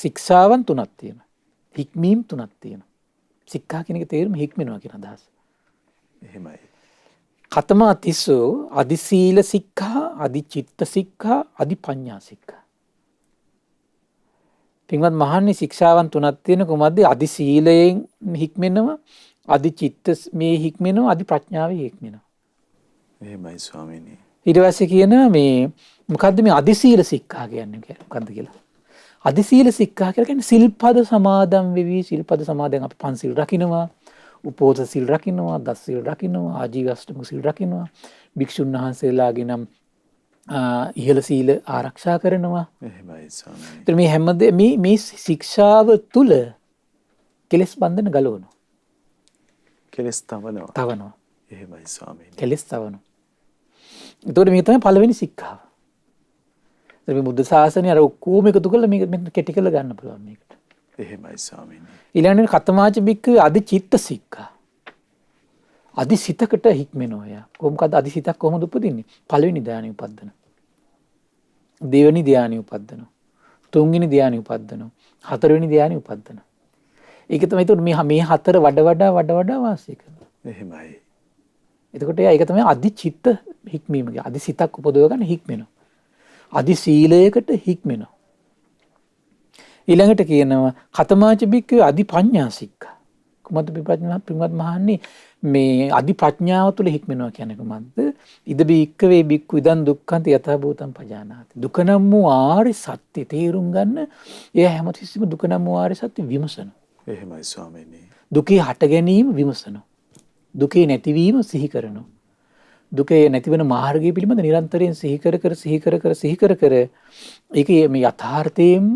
ශික්ෂාවන් තුනක් තියෙනවා. හික්මීම් තුනක් තියෙනවා. සික්ඛා කියන එක තේරුම හික්මනවා කියන අදහස. එහෙමයි. කතමා තිස්සෝ අදි සීල සික්ඛා, අදි චිත්ත සික්ඛා, අදි පඤ්ඤා සික්ඛා. පින්වත් මහන්නේ ශික්ෂාවන් තුනක් තියෙන කොහොමද? අදි සීලයෙන් හික්මෙනවා, අදි චිත්ත මේ හික්මෙනවා, අදි ප්‍රඥාවේ හික්මෙනවා. එහෙමයි ස්වාමීනි. ඊට පස්සේ කියන මේ මොකද්ද මේ අදි සීල සික්ඛා කියන්නේ මොකද්ද කියලා? අදි සීල සික්ඛා කියලා කියන්නේ සිල්පද සමාදන් වෙවි, සිල්පද සමාදන් අපි පන්සිල් රකින්නවා, උපෝසථ සිල් රකින්නවා, දස සිල් රකින්නවා, ආජීවශ්‍රම සිල් රකින්නවා, භික්ෂුන් වහන්සේලාගේ නම් ඉහළ සීල ආරක්ෂා කරනවා. එහෙමයි ස්වාමීනි. ඒත් මේ හැමද මේ ශික්ෂාව තුල කෙලෙස් බන්ධන ගලවනවා. කෙලස් තවනවා. තවනවා. එහෙමයි ස්වාමීනි. කෙලෙස් තවනවා. ඒතකොට මේ තමයි පළවෙනි ශික්ෂාව. මේ බුද්ධ ශාසනය අර ඔක්කොම එකතු කරලා මේක මෙන්න කෙටි කරලා ගන්න පුළුවන් මේකට. එහෙමයි ස්වාමීනි. ඊළඟට කතමාච බික්කවේ අදි චිත්ත සික්ඛා. අදි සිතකට හික්මෙනවා යා. කොහොමද අදි සිතක් කොහොමද උපදින්නේ? පළවෙනි ධානය උපදින. දෙවෙනි ධානය උපදින. තුන්වෙනි ධානය උපදින. හතරවෙනි ධානය උපදින. ඒක තමයි ඒතකොට මේ හතර වඩා වාසය කරනවා. එහෙමයි. එතකොට ඒක තමයි අදි චිත්ත හික්මීම. අදි සිතක් උපදව ගන්න හික්මෙනවා. අදි සීලයකට හික්මෙනවා. ඊළඟට කියනවා කතමාච බික්කවේ අදි පඤ්ඤා සික්ඛා. කුමද්ද පින්වත් මහන්නේ මේ අදි ප්‍රඥාව තුළ හික්මෙනවා කියන්නේ කුමද්ද? ඉද බික්කවේ බික්කු ඉදන් දුක්ඛන්ත යථා භූතං පජානාති. දුක නම් වූ ආර්ය සත්‍ය තේරුම් ගන්න එයා හැමතිස්සෙම දුක නම් වූ ආර්ය සත්‍ය විමසනවා. එහෙමයි ස්වාමීනි. දුකේ හට ගැනීම විමසනවා. දුකේ නැතිවීම සිහි කරනවා. දුකේ නැතිවන මාර්ගය පිළිබඳ නිරන්තරයෙන් සිහි කර ඒක මේ යථාර්ථයෙන්ම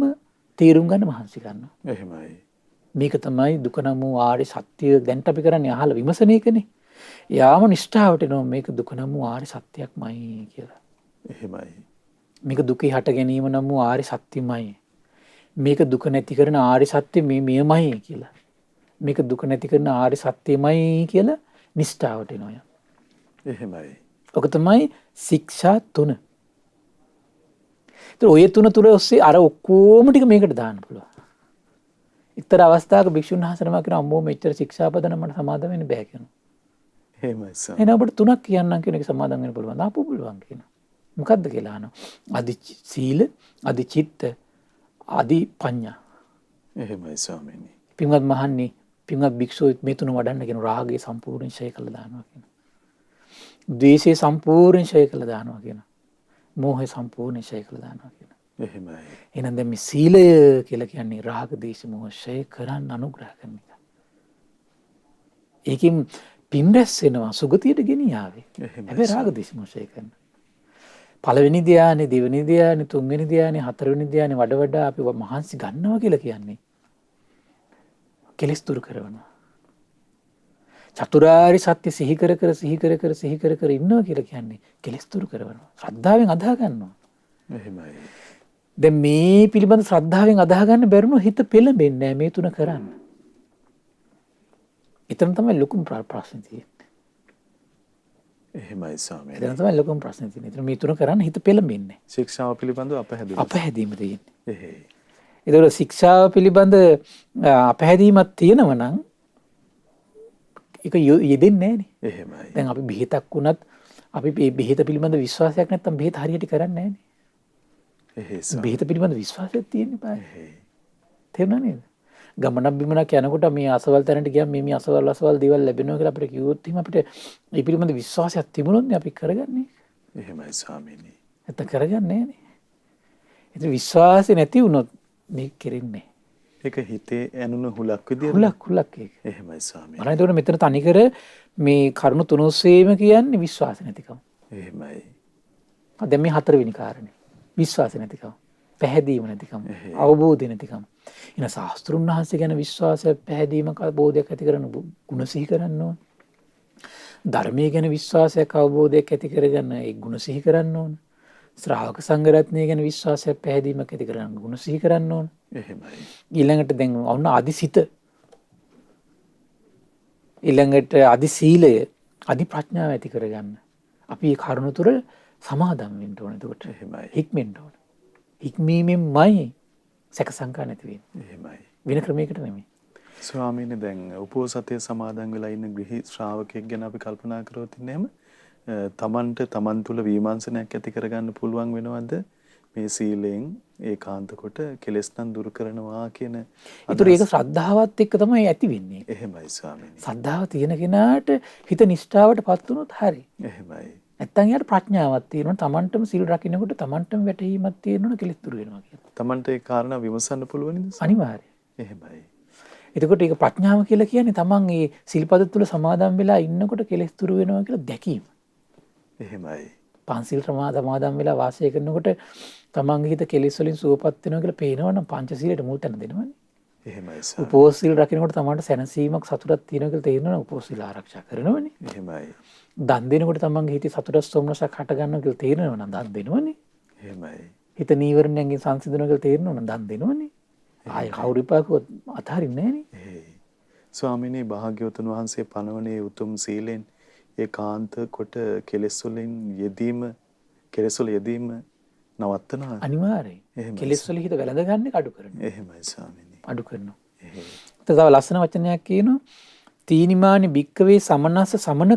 තේරුම් ගන්න මහන්සි ගන්නවා. එහෙමයි. මේක තමයි දුක නම් වූ ආර්ය සත්‍ය දැන්ට අපි කරන්නේ අහලා විමසන එකනේ. යාම නිෂ්ඨාවට එනවා මේක දුක නම් වූ ආර්ය සත්‍යයක්මයි කියලා. එහෙමයි. මේක දුකේ හට ගැනීම නම් වූ ආර්ය සත්‍යමයි. මේක දුක නැති කරන ආර්ය සත්‍ය මෙයමයි කියලා. මේක දුක නැති කරන ආර්ය සත්‍යමයි කියලා නිෂ්ඨාවට එනවා. එහෙමයි. ඔක තමයි ශික්ෂා 3. ඒතර ඔය 3 තුල ඔස්සේ අර ඔක්කොම ටික මේකට දාන්න පුළුවන්. ඉතර අවස්ථාවක භික්ෂුන් වහන්සේනම කියන අම්මෝ මෙච්චර ශික්ෂාපදන මට සමාදම් වෙන්න බෑ කියනවා. එහෙමයි සර්. එහෙනම් අපිට 3ක් කියන්නම් කියන එක සමාදම් වෙන්න පුළුවන්. ආපහු පුළුවන් කියනවා. මොකද්ද කියලා අහනවා. අදි සීල, අදි චිත්ත, අදි පඤ්ඤා. එහෙමයි ස්වාමීනි. පින්වත් මහන්නේ පින්වත් භික්ෂුව මේ 3 වඩන්න කියන රාගය සම්පූර්ණයෙන් ඡය කළා දානවා කියනවා. ද්වේෂය සම්පූර්ණයෙන් ඡය කළා දානවා කියනවා. මෝහය සම්පූර්ණයෙන් ඡය කළා දානවා කියනවා. එහෙමයි. එහෙනම් දැන් මේ සීලය කියලා කියන්නේ රාග දේශ මොහ ඡය කරන්න අනුග්‍රහ කරන එක. ඒකෙන් පින් රැස් වෙනවා සුගතියට ගෙනියාවේ. හැබැයි රාග දේශ මොහ ඡය කරන. පළවෙනි ධානය, දෙවෙනි ධානය, තුන්වෙනි ධානය, හතරවෙනි ධානය වඩා අපි මහන්සි ගන්නවා කියලා කියන්නේ කෙලෙස් දුරු කරනවා. චතුරාර්ය සත්‍ය සිහි කර ඉන්නවා කියලා කියන්නේ කෙලෙස් දුරු කරනවා. ශ්‍රද්ධාවෙන් අදහා ගන්නවා. එහෙමයි. දැන් මේ පිළිබඳ ශ්‍රද්ධාවෙන් අදහා ගන්න බැරුණොත් හිත පෙළඹෙන්නේ නැහැ මේ 3 කරන්න. එතන තමයි ලොකුම ප්‍රශ්නේ තියෙන්නේ. එහෙමයි ස්වාමීනි. එතන තමයි ලොකුම ප්‍රශ්නේ තියෙන්නේ. එතන මේ 3 කරන්න හිත පෙළඹෙන්නේ නැහැ. ශික්ෂාව පිළිබඳව අපහැදීම තියෙන්නේ. එහෙයි. ඒතකොට ශික්ෂාව පිළිබඳ අපහැදීමක් තියෙනවා නම් ඒක යෙදෙන්නේ නැහනේ. එහෙමයි. දැන් අපි බෙහෙතක් වුණත් අපි මේ බෙහෙත පිළිබඳ විශ්වාසයක් නැත්නම් බෙහෙත හරියට කරන්නේ නැහනේ. එහෙයි. බෙහෙත පිළිබඳ විශ්වාසයක් තියෙන්න බෑ. එහෙයි. තේරුණා නේද? ගමනක් බිමනක් යනකොට මේ අසවල් තැනට ගියාම මේ අසවල් දේවල් ලැබෙනවා කියලා අපිට කිව්වොත් එහෙනම් අපිට මේ පිළිබඳ විශ්වාසයක් තිබුණොත් අපි කරගන්නේ. එහෙමයි ස්වාමීනි. නැත්නම් කරගන්නේ නැහනේ. ඒත් විශ්වාසය නැති වුණොත් මේක කෙරෙන්නේ ඒක හිතේ ඇනුණු හුලක් විදියට. හුලක් ඒක. එහෙමයි ස්වාමීනි. මම හිතුවා මෙතන තනිකර මේ කරුණු 3 ඔස්සේම කියන්නේ විශ්වාස නැතිකම. එහෙමයි. දැන් මේ 4 වෙනි කාරණේ. විශ්වාස නැතිකම. පැහැදීම නැතිකම. අවබෝධය නැතිකම. එන ශාස්ත්‍රුන් වහන්සේ ගැන විශ්වාසය පැහැදීමක් අවබෝධයක් ඇති කරන ගුණ සිහි කරන්න ඕන. ධර්මයේ ගැන විශ්වාසයක් අවබෝධයක් ඇති කරගන්න ඒ ගුණ සිහි කරන්න ඕන. ශ්‍රාවක සංඝ රත්නය ගැන විශ්වාසයක් පැහැදීමක් ඇති කරගන්න ගුණ සිහි කරන්න ඕන. එහෙමයි. ඊළඟට දැන් ඔන්න අදිසිත. ඊළඟට අදි සීලය, අදි ප්‍රඥාව ඇති කරගන්න. අපි මේ කරුණ තුර සමාදම් වෙන්න ඕන. එතකොට එහෙමයි. හික්මෙන්න ඕන. හික්මීමෙන්මයි සැක සංකා නැති වෙන්නේ. එහෙමයි. වෙන ක්‍රමයකට නෙමෙයි. ස්වාමීනි දැන් උපෝසතයේ සමාදන් වෙලා ඉන්න ගෘහි ශ්‍රාවකෙක් ගැන අපි කල්පනා කරොත් එහෙම තමන්ට තමන් තුළ විමර්ශනයක් ඇති කරගන්න පුළුවන් වෙනවද මේ සීලෙන් ඒකාන්ත කොට කෙලෙස් නම් දුරු කරනවා කියන ඒතර ඒක ශ්‍රද්ධාවත් එක්ක තමයි ඇති වෙන්නේ. එහෙමයි ස්වාමීනි. ශ්‍රද්ධාව තියෙන කෙනාට හිත නිෂ්ඨාවටපත් වුණොත් හරි. එහෙමයි. නැත්තම් යාට ප්‍රඥාවක් තියෙනවා. තමන්ටම සීල් රකින්නකොට තමන්ටම වැටහීමක් තියෙනවනේ කෙලෙස් දුරු වෙනවා කියලා. තමන්ට ඒ කාරණා විමසන්න පුළුවන් නේද? අනිවාර්යයෙන්. එහෙමයි. එතකොට ඒක ප්‍රඥාව කියලා කියන්නේ තමන් මේ සිල්පද තුල සමාදන් වෙලා ඉන්නකොට කෙලෙස් දුරු වෙනවා කියලා දැකීම. එහෙමයි. පන්සිල් සමාදන් වෙලා වාසය කරනකොට තමන්ගේ හිත කෙලෙස් වලින් සුවපත් වෙනවා කියලා පේනවනම් පංචශීලයට මුල් තැන දෙනවනේ. එහෙමයි සර්. උපෝස සීල් රකින්නකොට තමන්ට සැනසීමක් සතුටක් තියෙනවා කියලා තේරෙනවනම් උපෝස සීල ආරක්ෂා කරනවනේ. එහෙමයි. දන් දෙනකොට තමන්ගේ හිතේ සතුටක් සොම්නසක් හට ගන්නවා කියලා තේරෙනවනම් දන් දෙනවනේ. එහෙමයි. හිත නීවරණයන්ගෙන් සංසිඳනවා කියලා තේරෙනවා නම් දන් දෙනවනේ. ආයේ කවුරු විපාකුවත් අතහරින්නේ නැහනේ. ස්වාමිනී භාග්‍යවතුන් වහන්සේ පනවනේ උතුම් සීලෙන් ඒකාන්ත කොට කෙලෙස් වලින් යෙදීම නවත්තනවා. අනිවාර්යයෙන්. කෙලෙස් වල හිත වැළඳ ගන්න අඩු කරනවා. එහෙමයි ස්වාමිනී. අඩු කරනවා. තව ලස්සන වචනයක් කියනවා. තීනිමානි භික්කවේ සමනස්ස සමන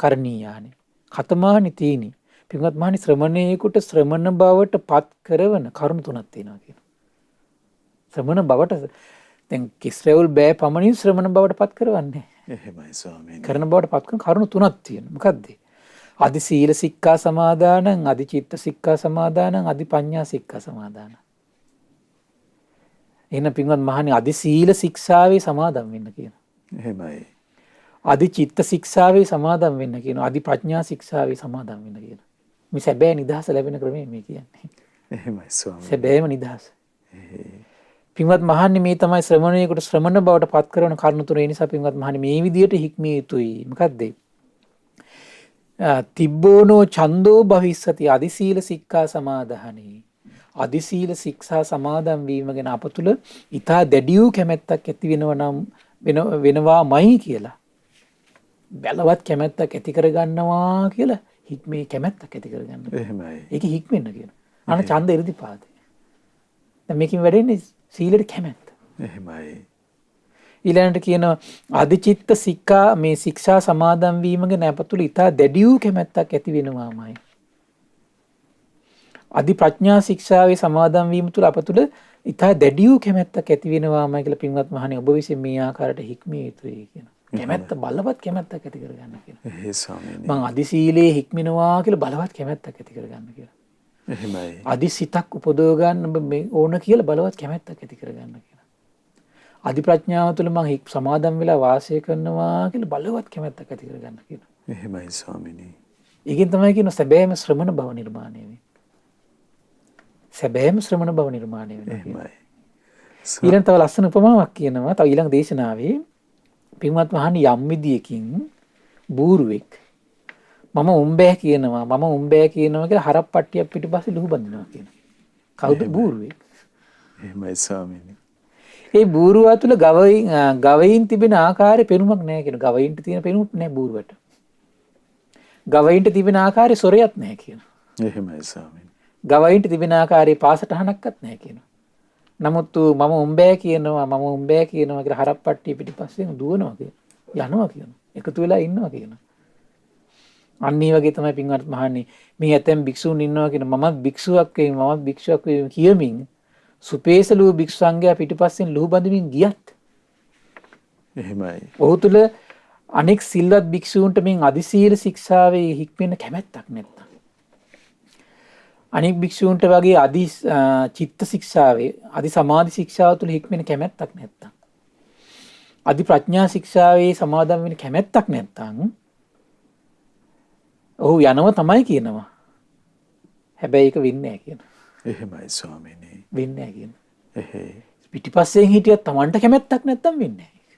කරණීයානි. කතමානි තීනි. පින්වත් මහණි ශ්‍රමණේකට ශ්‍රමණ බවට පත් කරවන කරුණු තුනක් තියෙනවා කියනවා. ශ්‍රමණ බවට දැන් කිස්රෙවුල් බෑ පමණින් ශ්‍රමණ බවට පත් කරවන්නේ. එහෙමයි ස්වාමීනි. කරන බවට පත් කරන කරුණු තුනක් තියෙනවා. මොකද්ද? අදි සීල සික්ඛා සමාදානං, අදි චිත්ත සික්ඛා සමාදානං, අදි පඤ්ඤා සික්ඛා සමාදානං. එහෙනම් පින්වත් මහණි අදි සීල ශික්ෂාවේ සමාදම් වෙන්න කියනවා. එහෙමයි. අදි චිත්ත ශික්ෂාවේ සමාදම් වෙන්න කියනවා. අදි ප්‍රඥා ශික්ෂාවේ සමාදම් වෙන්න කියනවා. මේ සැබෑ නිදහස ලැබෙන ක්‍රමය මේ කියන්නේ. එහෙමයි ස්වාමීනි. සැබෑම නිදහස. පින්වත් මහන්නේ මේ තමයි ශ්‍රමණයෙකුට ශ්‍රමණ බවට පත් කරන කරුණු තුන. ඒ නිසා පින්වත් මහන්නේ මේ විදියට හික්මිය යුතුයි. මොකද්ද? තිබ්බෝනෝ ඡන්தோ භවිස්සති අදි සීල සික්ඛා සමාදානී. අදි සීල ශික්ෂා සමාදන් වීම ගැන අප තුළ ඊටා දැඩි වූ කැමැත්තක් ඇති වෙනවාමයි කියලා. බැලවත් කැමැත්තක් ඇති කරගන්නවා කියලා හික්මේ කැමැත්තක් ඇති කරගන්න. එහෙමයි. ඒක හික්මෙන්න කියනවා. අන ඡන්ද ඉර්ධිපාතේ. දැන් මේකෙන් වැඩෙන්නේ සීලෙට කැමැත්ත. එහෙමයි. ඊළඟට කියනවා අධිචිත්ත සික්ඛා මේ ශික්ෂා සමාදන් වීම ගැන අප තුළ ඊටා දැඩි වූ කැමැත්තක් ඇති වෙනවාමයි. අධි ප්‍රඥා ශික්ෂාවේ සමාදන් වීම තුළ අප තුළ ඊටා දැඩි වූ කැමැත්තක් ඇති වෙනවාමයි කියලා පින්වත් මහණේ ඔබ විසින් මේ ආකාරයට හික්මිය යුතුයි කියනවා. කැමැත්ත බලවත් කැමැත්තක් ඇති කරගන්න කියලා. එහෙයි ස්වාමීනි. මං අදි සීලේ හික්මිනවා කියලා බලවත් කැමැත්තක් ඇති කරගන්න කියලා. එහෙමයි. අදි සිතක් උපදව ගන්න ඕන කියලා බලවත් කැමැත්තක් ඇති කරගන්න කියලා. අදි ප්‍රඥාව තුළ මං සමාදන් වෙලා වාසය කරනවා කියලා බලවත් කැමැත්තක් ඇති කරගන්න කියලා. එහෙමයි ස්වාමීනි. ඒකෙන් තමයි කියන සැබෑම ශ්‍රමණ බව නිර්මාණය වෙන්නේ. සැබෑම ශ්‍රමණ බව නිර්මාණය වෙනවා. එහෙමයි. ඊළඟ තව ලස්සන උපමාවක් කියනවා. තව ඊළඟ දේශනාවේ පින්වත් මහණනි යම් විදියකින් බූරුවෙක් මම උඹෑ කියනවා කියලා හරප්පට්ටියක් පිටිපස්සේ ලුහු බඳිනවා කියනවා. කවුද බූරුවෙක්? එහෙමයි ස්වාමීනි. ඒ බූරුවා තුල ගවයින් තිබෙන ආකාරයේ පෙනුමක් නැහැ කියනවා. ගවයින්ට තියෙන පෙනුමක් නැහැ බූරුවට. ගවයින්ට තිබෙන ආකාරයේ සොරයක් නැහැ කියනවා. එහෙමයි ස්වාමීනි. ගවයින්ට තිබෙන ආකාරයේ පාසටහනක්වත් නැහැ කියනවා. නමුත් මම උඹෑ කියනවා කියලා හරප්පට්ටිය පිටිපස්සේ දුවනවා කියනවා. යනවා කියනවා. එකතු වෙලා ඉන්නවා කියනවා. අන්න ඒ වගේ තමයි පින්වත් මහන්නේ මේ ඇතැම් භික්ෂුන් ඉන්නවා කියන මමත් භික්ෂුවක් වෙමි කියමින් සුපේසලූ භික්ෂුංගයා පිටිපස්සෙන් ලුහු බඳමින් ගියත් එහෙමයි. ඔහු තුල අනෙක් සිල්වත් භික්ෂූන්ට මේ අදිසීල ශික්ෂාවේ හික්මෙන්න කැමැත්තක් නැත්තම් අනෙක් භික්ෂූන්ට වගේ අදි චිත්ත ශික්ෂාවේ අදි සමාධි ශික්ෂාව තුල හික්මෙන්න කැමැත්තක් නැත්තම් අදි ප්‍රඥා ශික්ෂාවේ සමාදන් වෙන්න කැමැත්තක් නැත්තම් ඔහු යනව තමයි කියනවා. හැබැයි ඒක වෙන්නේ නැහැ කියනවා. එහෙමයි ස්වාමීනි. වෙන්නේ නැහැ කියනවා. එහෙයි. පිටිපස්සෙන් හිටියත් Tamanට කැමැත්තක් නැත්තම් වෙන්නේ නැහැ.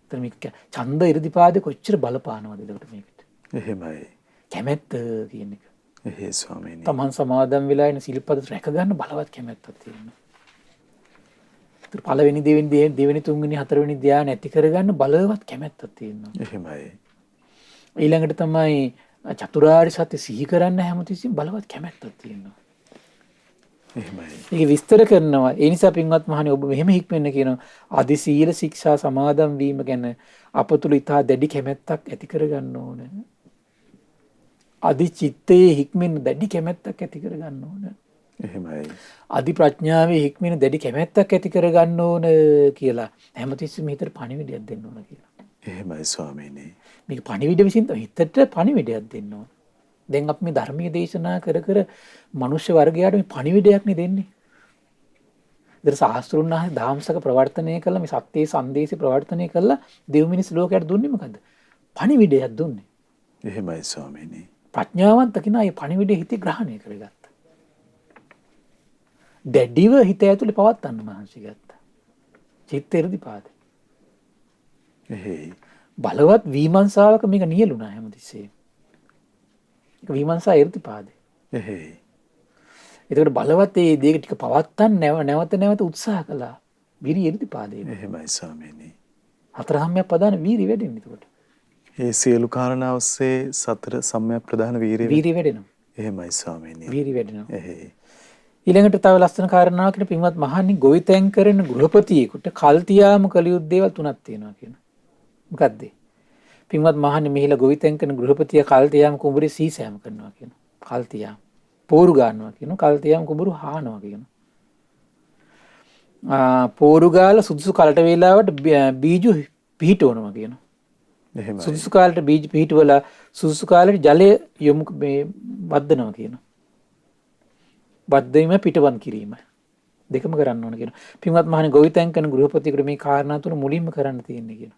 එතන මේක ඡන්ද ඉර්ධිපාද කොච්චර බලපානවද එතකොට මේකට. එහෙමයි. කැමැත්ත කියන එක. එහෙයි ස්වාමීනි. Taman සමාදන් වෙලා ඉන්න සිල්පද රැක ගන්න බලවත් කැමැත්තක් තියෙනවා. ඒතර පළවෙනි දෙවෙනි තුන්වෙනි හතරවෙනි ධ්‍යාන ඇති කරගන්න බලවත් කැමැත්තක් තියෙනවා. එහෙමයි. ඊළඟට තමයි චතුරාර්ය සත්‍ය සිහි කරන්න හැමතිස්සෙම බලවත් කැමැත්තක් තියෙනවා. එහෙමයි. ඒක විස්තර කරනවා. ඒ නිසා පින්වත් මහණේ ඔබ මෙහෙම හික්මෙන්න කියනවා. අදි සීල ශික්ෂා සමාදන් වීම ගැන අප තුල ඉතා දැඩි කැමැත්තක් ඇති කරගන්න ඕන. අදි චිත්තයේ හික්මෙන්න දැඩි කැමැත්තක් ඇති කරගන්න ඕන. එහෙමයි. අදි ප්‍රඥාවේ හික්මෙන්න දැඩි කැමැත්තක් ඇති කරගන්න ඕන කියලා හැමතිස්සෙම හිතට පණිවිඩයක් දෙන්න ඕන කියලා. එහෙමයි ස්වාමීනි. මේක පණිවිඩ විසින් හිතට පණිවිඩයක් දෙන්න ඕන. දැන් අපි මේ ධර්මීය දේශනා කර මනුෂ්‍ය වර්ගයාට මේ පණිවිඩයක් නේ දෙන්නේ. ඉතින් සාස්ත්‍රුන් වහන්සේ ධාම්සක ප්‍රවර්තනය කළා මේ සත්‍යයේ සංදේශي ප්‍රවර්තනය කළා දෙව් මිනිස් ලෝකයට දුන්නේ මොකද්ද? පණිවිඩයක් දුන්නේ. එහෙමයි ස්වාමීනි. ප්‍රඥාවන්ත කෙනා මේ පණිවිඩය හිතේ ග්‍රහණය කරගත්තා. දැඩිව හිත ඇතුලේ පවත්තන්න මහන්සි ගත්තා. චිත්ත ඉර්ධිපාද. එහෙයි. බලවත් විමර්ශාවක මේක නියලුණා හැමතිස්සෙම. ඒක විමර්ශා ඉර්ධිපාද. එහෙයි. එතකොට බලවත් ඒ දේ ටික පවත්තන්න නැවත උත්සාහ කළා. වීරිය ඉරිදිපාදේ. එහෙමයි ස්වාමීනි. හතර සම්‍යක් ප්‍රදාන වීරිය වැඩෙනවා එතකොට. ඒ සියලු කාරණා ඔස්සේ සතර සම්‍යක් ප්‍රදාන වීරිය වීරිය වැඩෙනවා. එහෙමයි ස්වාමීනි. වීරිය වැඩෙනවා. එහෙයි. ඊළඟට තව ලස්සන කාරණාවක් කියන පින්වත් මහණනි ගොවිතැන් කරන ගෘහපතියෙකුට කල් තියාම කළ යුතු දේවල් තුනක් තියෙනවා කියන. මොකද්ද? පින්වත් මහණනි මෙහිලා ගොවිතැන් කරන ගෘහපතිය කල් තියාම කුඹුරේ සීසෑම කරනවා කියන. කල් තියාම පෝරු ගන්නවා කියන. කල් තියාම කුඹුරු හානවා කියන. පෝරු ගාලා සුදුසු කලට වේලාවට බීජු පිහිටවනවා කියන. එහෙමයි. සුදුසු කාලට බීජ පිහිටවලා සුදුසු කාලෙට ජලය යොමු වද්දනවා කියන. බද්ධීම පිටවන් කිරීම දෙකම කරන්න ඕන කියන. පින්වත් මහණනි ගොවිතැන් කරන ගෘහපතියෙකුට මේ කාරණා තුන මුලින්ම කරන්න තියෙන්නේ කියන.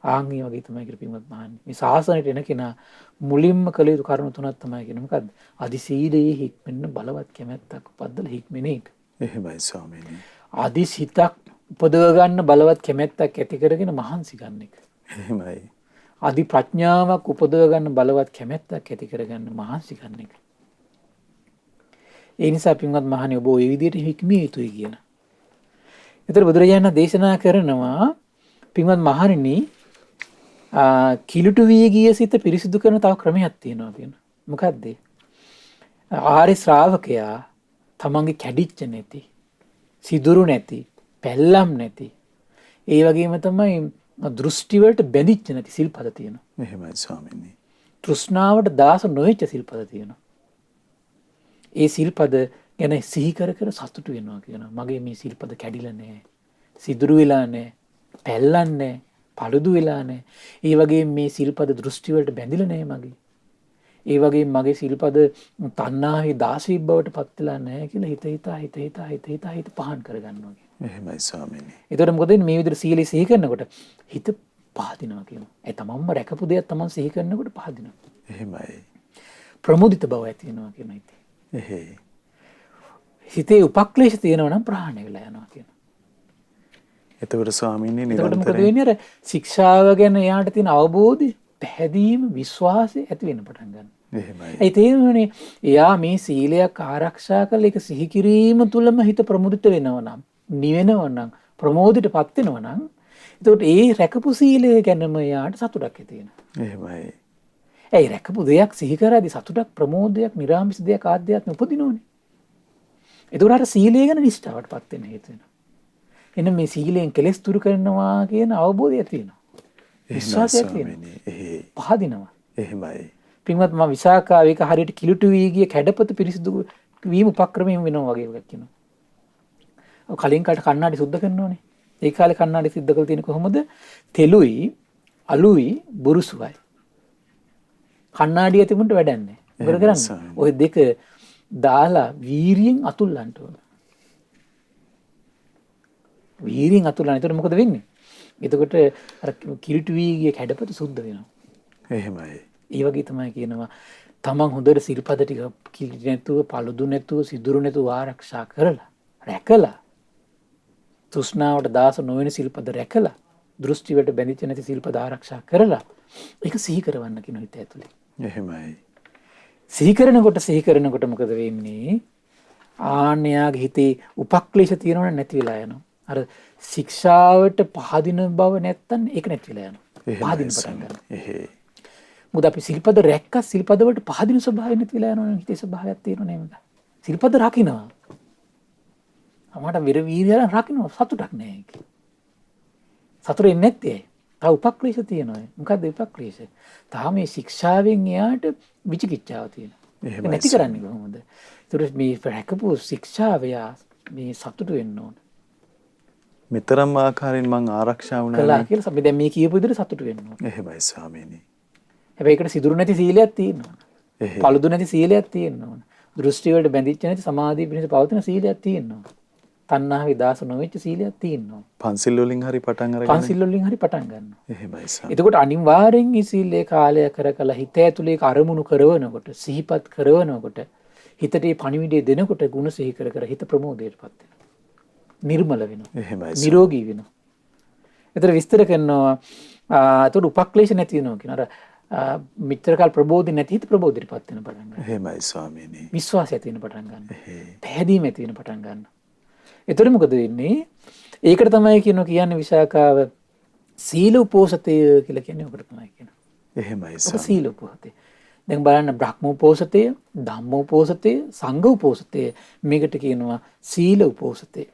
ආන් මේ වගේ තමයි කියලා පින්වත් මහණනි. මේ ශාසනයට එන කෙනා මුලින්ම කළ යුතු කරුණු තුනක් තමයි කියන. මොකද්ද? අදි සීලයේ හික්මෙන්න බලවත් කැමැත්තක් උපද්දලා හික්මෙන එක. එහෙමයි ස්වාමීනි. අදි සිතක් උපදව ගන්න බලවත් කැමැත්තක් ඇති කරගෙන මහන්සි ගන්න එක. එහෙමයි. අදි ප්‍රඥාවක් උපදව ගන්න බලවත් කැමැත්තක් ඇති කරගන්න මහන්සි ගන්න එක. ඒ නිසා පින්වත් මහණනි ඔබ ওই විදිහට හික්මිය යුතුයි කියන. ඒතර බුදුරජාණන් දේශනා කරනවා පින්වත් මහණනි කිලුට වී ගිය සිත පිරිසිදු කරන තව ක්‍රමයක් තියෙනවා කියන. මොකද්ද? ආර්ය ශ්‍රාවකයා තමන්ගේ කැඩිච්ච නැති, සිදුරු නැති, පැල්ලම් නැති, ඒ වගේම තමයි දෘෂ්ටි වලට බැඳිච්ච නැති සිල්පද තියෙනවා. එහෙමයි ස්වාමීනි. තෘෂ්ණාවට දාස නොවෙච්ච සිල්පද තියෙනවා. ඒ සිල්පද ගැන සිහි කර කර සතුටු වෙනවා කියනවා. මගේ මේ සිල්පද කැඩිලා නැහැ. සිදුරු වෙලා නැහැ. පැල්ලන්නේ නැහැ. paludu වෙලා නැහැ. ඒ වගේ මේ සිල්පද දෘෂ්ටි වලට බැඳිලා නැහැ මගේ. ඒ වගේ මගේ සිල්පද තණ්හාවේ දාසී බවට පත් වෙලා නැහැ කියලා හිත පහන් කරගන්නවා කියනවා. එහෙමයි ස්වාමීනි. ඒතකොට මොකද මේ විදිහට සීලය සිහි කරනකොට හිත පහදිනවා කියනවා. ඒ තමන්ම රැකපු දෙයක් තමන් සිහි කරනකොට පහදිනවා. එහෙමයි. ප්‍රමුදිත බව ඇති වෙනවා කියනවා හිතේ. එහෙයි. හිතේ උපක්ලේශ තියෙනවා නම් ප්‍රහාණය වෙලා යනවා කියනවා. එතකොට ස්වාමීනි එතකොට මොකද වෙන්නේ? අර ශික්ෂාව ගැන එයාට තියෙන අවබෝධය, පැහැදීම, විශ්වාසය ඇති වෙන්න පටන් ගන්නවා. එහෙමයි. ඒ තේරුණේ එයා මේ සීලයක් ආරක්ෂා කරලා ඒක සිහි කිරීම තුළම හිත ප්‍රමුදිත වෙනවා නම්, නිවෙනවා නම්, ප්‍රමෝදයටපත් වෙනවා නම්, එතකොට ඒ රැකපු සීලය ගැනම එයාට සතුටක් ඇති වෙනවා. එහෙමයි. ඒ රැකපු දෙයක් සිහි කරද්දී සතුටක්, ප්‍රමෝදයක්, නිරාමිෂ දෙයක්, ආධ්‍යාත්ම උපදිනෝනේ. එතකොට අර සීලය ගැන නිෂ්ඨාවටපත් වෙන හේතු වෙනවා. එන්න මේ සීලයෙන් කෙලෙස් දුරු කරනවා කියන අවබෝධය ඇති වෙනවා. විශ්වාසයක් තියෙනවා. එහෙයි. පහදිනවා. එහෙමයි. පින්වත් මම විසාකාව ඒක හරියට කිලුටු වී ගිය කැඩපත පිරිසිදු වීම උපක්‍රමයෙන් වෙනවා වගේ එකක් කියනවා. ඔය කලින් කාට කණ්ණාඩි සුද්ධ කරනෝනේ. ඒ කාලේ කණ්ණාඩි සුද්ධ කරලා තියෙන කොහොමද? තෙලුයි, අලුයි, බුරුසුවයි. කණ්ණාඩිය තිබුණට වැඩක් නැහැ. මොකද කරන්නේ? ওই දෙක දාලා වීරියෙන් අතුල්ලන්න ඕන. වීරියෙන් අතුල්ලන්න. එතකොට මොකද වෙන්නේ? එතකොට අර කිලුටු වී ගිය කැඩපත සුද්ධ වෙනවා. එහෙමයි. ඒ වගේ තමයි කියනවා තමන් හොඳට සිල්පද ටික කිලි නැතුව, paludu නැතුව, සිදුරු නැතුව ආරක්ෂා කරලා, රැකලා, තෘෂ්ණාවට දාස නොවන සිල්පද රැකලා, දෘෂ්ටි වලට බැඳිච්ච නැති සිල්පද ආරක්ෂා කරලා ඒක සිහි කරවන්න කියන හිත ඇතුලේ. එහෙමයි. සිහි කරනකොට මොකද වෙන්නේ? ආන්‍යයාගේ හිතේ උපක්ලේශ තියෙනවනේ නැති වෙලා යනවා. අර ශික්ෂාවට පහදින බව නැත්තම් ඒක නැති වෙලා යනවා. පහදින පටන් ගන්නවා. එහෙයි. මොකද අපි සිල්පද රැක්ක සිල්පද වලට පහදින ස්වභාවය නැති වෙලා යනවනේ. හිතේ ස්වභාවයක් තියෙනව නේද? සිල්පද රකින්නවා. අපමණ වීර්යය රකින්නවා සතුටක් නැහැ ඒක. සතුට එන්නේ නැත්තේ. තා උපක්ලේශ තියෙනවා. මොකද්ද උපක්ලේශ? තාම මේ ශික්ෂාවෙන් එයාට විචිකිච්ඡාව තියෙනවා. ඒක නැති කරන්නේ කොහොමද? ඒතර මේ රැකපු ශික්ෂාව මේ සතුට වෙන්න ඕන. මෙතරම් ආකාරයෙන් මං ආරක්ෂා වුණා කළා කියලා අපි දැන් මේ කියපු විදිහට සතුට වෙන්න ඕන. එහෙමයි ස්වාමීනි. හැබැයි ඒකට සිදුරු නැති සීලයක් තියෙනවා. paludu නැති සීලයක් තියෙනවා. දෘෂ්ටි වලට බැඳිච්ච නැති සමාධිය පිණිස පවතින සීලයක් තියෙනවා. තණ්හාවේ දාස නොවෙච්ච සීලයක් තියෙනවා. පන්සිල් වලින් හරි පටන් අරගෙන පන්සිල් වලින් හරි පටන් ගන්නවා. එහෙමයි ස්වාමීනි. එතකොට අනිවාර්යෙන් මේ සීලේ කාලය කරකලා හිත ඇතුලේ අරමුණු කරවනකොට, සිහිපත් කරවනකොට, හිතට මේ පණිවිඩය දෙනකොට ಗುಣ සිහි කර කර හිත ප්‍රමෝදයටපත් වෙනවා. නිර්මල වෙනවා. එහෙමයි. නිරෝගී වෙනවා. ඒතර විස්තර කරනවා එතකොට උපක්ලේශ නැති වෙනවා කියන අර මෙච්චර කාල ප්‍රබෝධි නැති හිත ප්‍රබෝධයටපත් වෙන පටන් ගන්නවා. එහෙමයි ස්වාමීනි. විශ්වාසය ඇති වෙන පටන් ගන්නවා. එහෙයි. පැහැදීම ඇති වෙන පටන් ගන්නවා. එතකොට මොකද වෙන්නේ? ඒකට තමයි කියන්නේ විශාකාව සීල උපෝසතය කියලා කියන්නේ ඔකට තමයි කියනවා. එහෙමයි ඔක ස්වාමීනි. සීල උපෝසතය. දැන් බලන්න බ්‍රහ්ම උපෝසතය, ධම්ම උපෝසතය, සංඝ උපෝසතය මේකට කියනවා සීල උපෝසතය.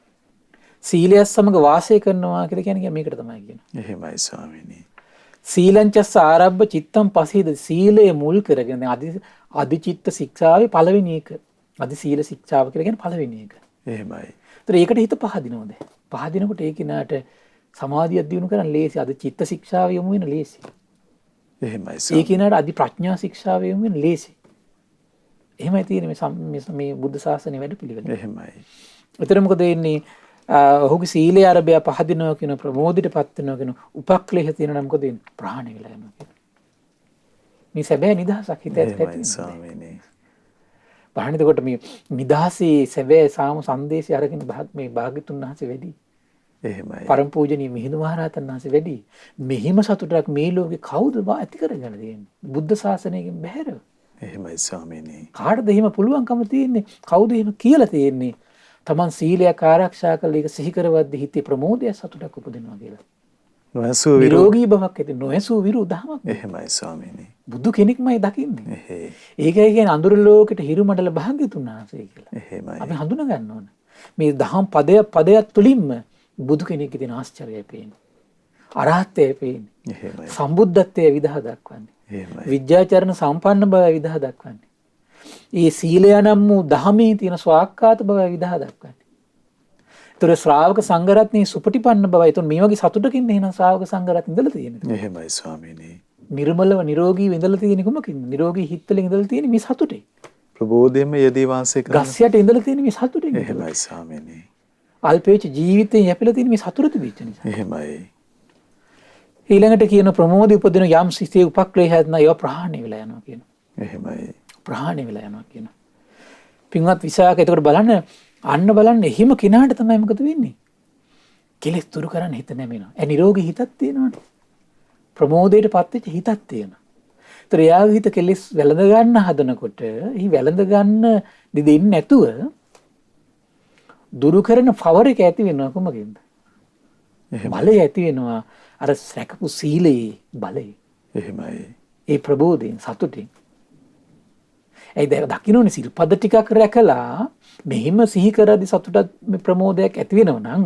සීලයත් සමග වාසය කරනවා කියලා කියන්නේ මේකට තමයි කියනවා. එහෙමයි ස්වාමීනි. සීලංචස්ස ආරබ්බ චිත්තම් පසීද සීලය මුල් කරගෙන අධි චිත්ත ශික්ෂාවේ පළවෙනි එක. අධි සීල ශික්ෂාව කියලා කියන්නේ පළවෙනි එක. එහෙමයි. ඒතර ඒකට හිත පහදිනවද? පහදිනකොට ඒ කෙනාට සමාධියක් දිනු කරන් ලේසි. අධි චිත්ත ශික්ෂාව යොමු වෙන ලේසි. එහෙමයි ඒ ස්වාමීනි. කෙනාට අධි ප්‍රඥා ශික්ෂාව යොමු වෙන ලේසි. එහෙමයි තියෙන්නේ මේ බුද්ධ ශාසනයේ වැඩ පිළිවෙල. එහෙමයි. එතන මොකද වෙන්නේ? ඔහුගේ සීලේ ආරභය පහදිනවා කියන ප්‍රමෝදයටපත් වෙනවා කියන උපක්ලේශ තියෙන නම් මොකද වෙන්නේ? ප්‍රහාණය වෙලා යනවා කියන. මේ සැබෑ නිදහසක් හිත ඇති එහෙමයි තියෙනවා. ස්වාමීනි. බලන්න එතකොට මේ නිදහසේ සැබෑ සාම සංදේශය අරගෙන මේ භාග්‍යතුන් වහන්සේ වැඩි. එහෙමයි. පරම පූජනීය මිහිඳු මහරහතන් වහන්සේ වැඩි. මෙහිම සතුටක් මේ ලෝකේ කවුද ඇති කරගෙන තියෙන්නේ? බුද්ධ ශාසනයකින් බැහැරව. එහෙමයි ස්වාමීනි. කාටද එහෙම පුළුවන්කම තියෙන්නේ? කවුද එහෙම කියලා තියෙන්නේ? තමන් සීලයක් ආරක්ෂා කළ එක සිහි කරවද්දී හිතේ ප්‍රමෝදය සතුටක් උපදිනවා කියලා. නොඇසූ විරු. නිරෝගී බවක් ඇති නොඇසූ විරු දහමක්. එහෙමයි ස්වාමීනි. බුදු කෙනෙක්මයි දකින්නේ. එහෙයි. ඒකයි කියන්නේ අඳුර ලෝකෙට හිරු මණ්ඩල භාග්‍යතුන් වහන්සේ කියලා. එහෙමයි. අපි හඳුනා ගන්න ඕන. මේ දහම් පදයක් තුලින්ම බුදු කෙනෙක්ගේ තියෙන ආශ්චර්යය පේන්නේ. අරහත්ත්වය පේන්නේ. එහෙමයි. සම්බුද්ධත්වයේ විදහා දක්වන්නේ. එහෙමයි. විද්‍යාචරණ සම්පන්න බව විදහා දක්වන්නේ. ඒ සීලය නම් වූ දහමේ තියෙන ස්වාක්කාත බව විදහා දක්වන්නේ. ඒතර ශ්‍රාවක සංඝරත්නයේ සුපටිපන්න බව. ඒතර මේ වගේ සතුටකින් එහෙනම් ශ්‍රාවක සංඝරත්න ඉඳලා තියෙන්නේ. එහෙමයි ස්වාමීනි. නිර්මලව නිරෝගීව ඉඳලා තියෙන්නේ කොමකින්ද? නිරෝගී හිත් වලින් ඉඳලා තියෙන්නේ මේ සතුටේ. ප්‍රබෝධයෙන්ම යෙදී වාසය කරන. ගස්යට ඉඳලා තියෙන්නේ මේ සතුටෙන්. එහෙමයි ස්වාමීනි. අල්පේච්ච ජීවිතේ යැපිලා තියෙන්නේ මේ සතුට තිබෙච්ච නිසා. එහෙමයි. ඊළඟට කියන ප්‍රමෝදය උපදින යම් සිතේ උපක්ලේශයක් නැ ඒවා ප්‍රහාණය වෙලා යනවා කියනවා. එහෙමයි. ප්‍රහාණය වෙලා යනවා කියනවා. පින්වත් විසාක එතකොට බලන්න එහෙම කෙනාට තමයි මොකද වෙන්නේ? කෙලෙස් දුරු කරන්න හිත නැමෙනවා. නිරෝගී හිතක් තියෙනවනේ. ප්‍රමෝදයට පත් වෙච්ච හිතක් තියෙනවා. ඒතර එයාගේ හිත කෙලෙස් වැළඳ ගන්න හදනකොට එහි වැළඳ ගන්න දෙන්නේ නැතුව දුරු කරන පවර් එක ඇති වෙනවා කොමකින්ද? බලය ඇති වෙනවා අර සැකපු සීලේ බලය. එහෙමයි. ඒ ප්‍රබෝධයෙන් සතුටින්. ඒ දකින්නෝනේ සිල්පද ටිකක් රැකලා මෙහිම සිහි කරද්දි සතුටක් ප්‍රමෝදයක් ඇති වෙනවා නම්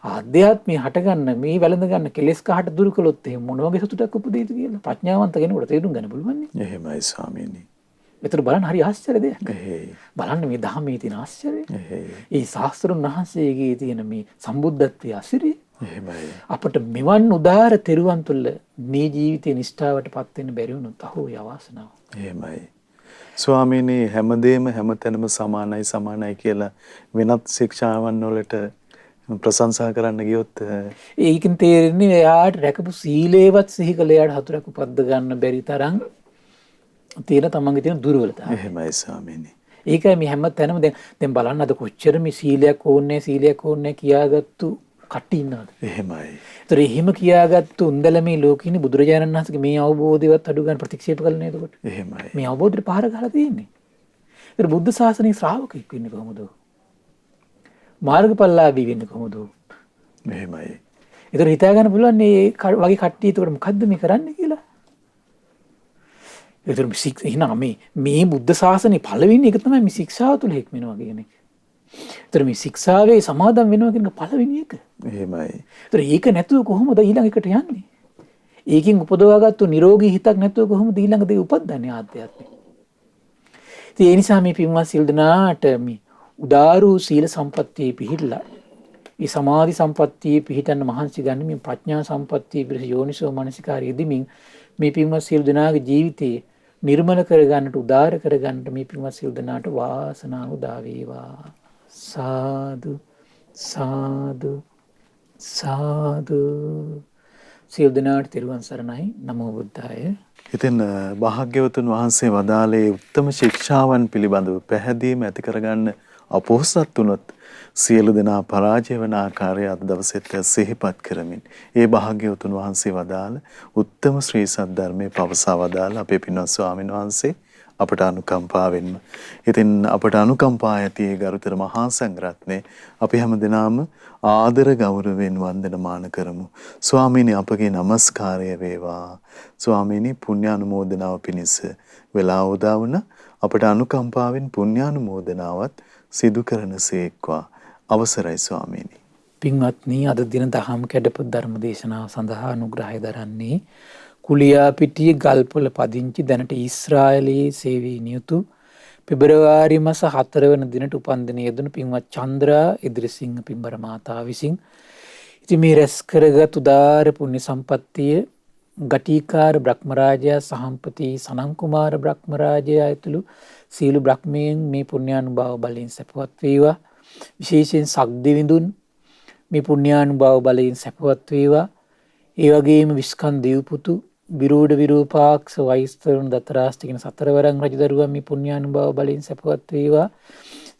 ආධ්‍යාත්මය හටගන්න මේ වැළඳ ගන්න කෙලෙස් කහට දුරු කළොත් එහෙම මොන වගේ සතුටක් උපදීද කියලා ප්‍රඥාවන්ත කෙනෙකුට තේරුම් ගන්න පුළුවන් නේ. එහෙමයි ස්වාමීනි. ඒතර බලන්න හරි ආශ්චර්ය දෙයක්. එහෙයි. බලන්න මේ ධර්මයේ තියෙන ආශ්චර්යය. එහෙයි. ඒ ශාස්ත්‍රුන් වහන්සේගේ තියෙන මේ සම්බුද්ධත්වයේ අසිරිය. එහෙමයි. අපට මෙවන් උදාර තෙරුවන් තුළ මේ ජීවිතේ නිෂ්ඨාවට පත් වෙන්න බැරි වුණොත් අහෝ යවාසනාව. එහෙමයි. ස්වාමීනි හැමදේම හැමතැනම සමානයි කියලා වෙනත් ශික්ෂාවන් වලට ප්‍රශංසා කරන්න ගියොත් ඒකින් තේරෙන්නේ එයාට රැකපු සීලේවත් සිහි කළ එයාට හතුරක් උපද්ද ගන්න බැරි තරම් තියෙන තමන්ගේ තියෙන දුර්වලතාවය. එහෙමයි ස්වාමීනි. ඒකයි මේ හැම තැනම දැන් බලන්න අද කොච්චර මේ සීලයක් ඕනේ කියාගත්තු කට්ටිය ඉන්නවද? එහෙමයි. ඒතර එහෙම කියාගත්තු උන්දල මේ ලෝකෙිනේ බුදුරජාණන් වහන්සේගේ මේ අවබෝධයවත් අඩු ගන්න ප්‍රතික්ෂේප කළා නේද කොට? එහෙමයි. මේ අවබෝධයට පහර ගහලා තියෙන්නේ. ඒතර බුද්ධ ශාසනයේ ශ්‍රාවකෙක් වෙන්නේ කොහොමද? මාර්ගඵලලාභී වෙන්නේ කොහොමද? එහෙමයි. ඒතර හිතා ගන්න පුළුවන් මේ වගේ කට්ටිය ඒතකොට මොකද්ද මේ කරන්නේ කියලා. ඒතර මේ බුද්ධ ශාසනයේ පළවෙනි එක තමයි මේ ශික්ෂාව තුළ හික්මනවා කියන එක. ඒතර මේ ශික්ෂාවේ සමාදම් වෙනවා කියන එක පළවෙනි එක. එහෙමයි. ඒතර ඒක නැතුව කොහොමද ඊළඟ එකට යන්නේ? ඒකෙන් උපදවාගත්තු නිරෝගී හිතක් නැතුව කොහොමද ඊළඟ දේ උපදින්නේ ආත්මයත්? ඉතින් ඒ නිසා මේ පින්වත් සිල් දනාට මේ උදාරු සීල සම්පත්තිය පිහිටලා මේ සමාධි සම්පත්තිය පිහිටන්න මහන්සි ගන්න මේ ප්‍රඥා සම්පත්තිය පිරිස යෝනිසෝ මනසිකාරය යෙදීමින් මේ පින්වත් සිල් දනාගේ ජීවිතේ නිර්මල කරගන්නට උදාර කරගන්නට මේ පින්වත් සිල් දනාට වාසනාව උදා වේවා. සාදු සාදු සාදු. සියලු දෙනාට තෙරුවන් සරණයි. නමෝ බුද්ධාය. ඉතින් භාග්‍යවතුන් වහන්සේ වදාළේ උත්තම ශික්ෂාවන් පිළිබඳව පැහැදීම ඇති කරගන්න අපොහසත් වුණොත් සියලු දෙනා පරාජය වන ආකාරය අද දවසෙත් සිහිපත් කරමින් ඒ භාග්‍යවතුන් වහන්සේ වදාළ උත්තම ශ්‍රී සද්ධර්මයේ පවසා වදාළ අපේ පින්වත් ස්වාමීන් වහන්සේ අපට අනුකම්පාවෙන්ම ඉතින් අපට අනුකම්පා ඇති ගරුතර මහා සංඝරත්නය අපි හැමදෙනාම ආදර ගෞරවයෙන් වන්දනමාන කරමු. ස්වාමීනි අපගේ নমස්කාරය වේවා. ස්වාමීනි පුණ්‍යානුමෝදනාව පිණිස වෙලා උදා වුණ අපට අනුකම්පාවෙන් පුණ්‍යානුමෝදනාවත් සිදු කරනසේක්වා. අවසරයි ස්වාමීනි. පින්වත්නි අද දින දහම් කැඩපොත් ධර්ම දේශනාව සඳහා අනුග්‍රහය දරන්නේ කුලියාපිටිය ගල්පොළ පදිංචි දැනට ඊශ්‍රායලයේ සේවයේ නියුතු පෙබරවාරි මාස 4 වන දිනට උපන්දින යෙදුණු පින්වත් චන්ද්‍රා ඉදිරිසිංහ පින්බර මාතාව විසින් ඉතින් මේ රැස් කරගත් උදාර පුණ්‍ය සම්පත්තිය ගටිකාර බ්‍රහ්මරාජයා සහම්පති සනන් කුමාර බ්‍රහ්මරාජයා ඇතුළු සීල බ්‍රහ්මයන් මේ පුණ්‍යානුභාව බලයෙන් සැපවත් වේවා. විශේෂයෙන් සක්දිවිඳුන් මේ පුණ්‍යානුභාව බලයෙන් සැපවත් වේවා. ඒ වගේම විස්කන් දේවපුතු විරෝධ විරූපාක්ෂ වෛස්තරුන් දතරාෂ්ට කියන සතරවරන් රජදරුවන් මේ පුණ්‍යානුභාව බලයෙන් සැපවත් වේවා.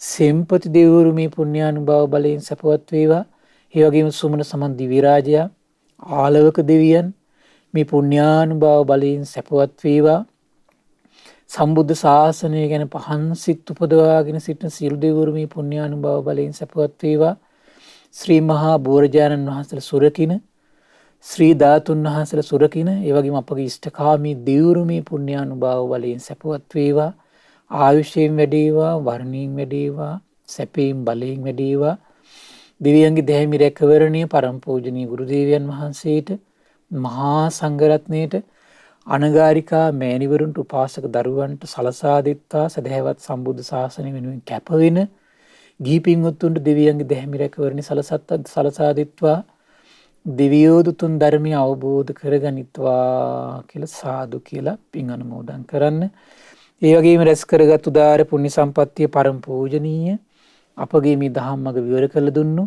සෙම්පති දෙවිවරු මේ පුණ්‍යානුභාව බලයෙන් සැපවත් වේවා. ඒ වගේම සුමන සමන් දිව්‍ය රාජයා ආලවක දෙවියන් මේ පුණ්‍යානුභාව බලයෙන් සැපවත් වේවා. සම්බුද්ධ ශාසනය ගැන පහන් සිත් උපදවාගෙන සිටින සියලු දෙවිවරු මේ පුණ්‍යානුභාව බලයෙන් සැපවත් වේවා. ශ්‍රී මහා බෝරජාණන් වහන්සේලා සුරකින ශ්‍රී ධාතුන් වහන්සේලා සුරකින ඒ වගේම අපගේ ඉෂ්ඨකාමී දෙවිවරු මේ පුණ්‍යානුභාව බලයෙන් සැපවත් වේවා. ආයුෂයෙන් වැඩේවා, වර්ණයෙන් වැඩේවා, සැපයෙන් බලයෙන් වැඩේවා. දෙවියන්ගේ දැහැමි රැකවරණය පරම පූජනීය ගුරු දේවයන් වහන්සේට මහා සංඝරත්නයට අනගාരികා මෑණිවරුන්ට උපාසක දරුවන්ට සලසා දෙත්තා සදහැවත් සම්බුද්ධ ශාසනය වෙනුවෙන් කැප වෙන ගිහි පින්වත්තුන්ට දෙවියන්ගේ දැහැමි රැකවරණය සලසා දෙත්වා දෙවියෝ දුතුන් ධර්මය අවබෝධ කරගනිත්වා කියලා සාදු කියලා පින් අනුමෝදන් කරන්න. ඒ වගේම රැස් කරගත් උදාර පුණ්‍ය සම්පත්තිය පරම පූජනීය අපගේ මේ දහම් මඟ විවර කළ දුන්නු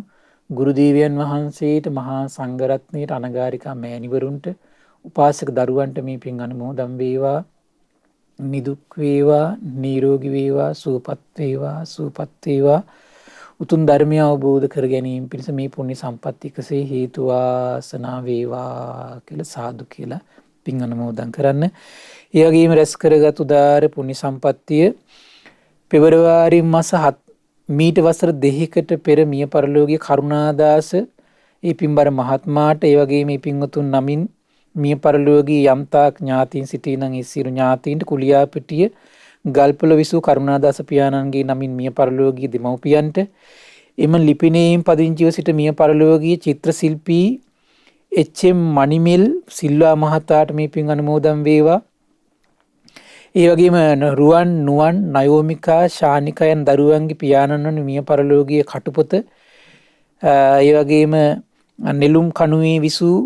ගුරු දේවයන් වහන්සේට මහා සංඝරත්නයට අනගාരികා මෑණිවරුන්ට උපාසක දරුවන්ට මේ පින් අනුමෝදන් වේවා. නිදුක් වේවා, නිරෝගී වේවා, සුවපත් වේවා, සුවපත් වේවා. උතුම් ධර්මය අවබෝධ කර ගැනීම පිණිස මේ පුණ්‍ය සම්පත්තිය එකසේ හේතු වාසනා වේවා කියලා සාදු කියලා පින් අනුමෝදන් කරන්න. ඒ වගේම රැස් කරගත් උදාර පුණ්‍ය සම්පත්තිය පෙබරවාරි මාස 7 මීට වසර 2කට පෙර මිය පරලෝකීය කරුණාදාස ඒ පින්බර මහත්මයාට ඒ වගේම මේ පින්වතුන් නමින් මිය පරලෝකීය යම්තාක් ඥාතීන් සිටිනන් ඒ සියලු ඥාතීන්ට කුලියාපිටිය ගල්පොළ විසූ කරුණාදාස පියාණන්ගේ නමින් මිය පරලෝකීය දෙමව්පියන්ට එම ලිපිනයෙන් පදිංචිව සිට මිය පරලෝකීය චිත්‍ර ශිල්පී එච්.එම්. මණිමෙල් සිල්වා මහතාට මේ පින් අනුමෝදන් වේවා. ඒ වගේම රුවන් නුවන් නයෝමිකා ශානිකා යන දරුවන්ගේ පියාණන් වන මිය පරලෝකීය කටුපොත ඒ වගේම නෙළුම් කණුවේ විසූ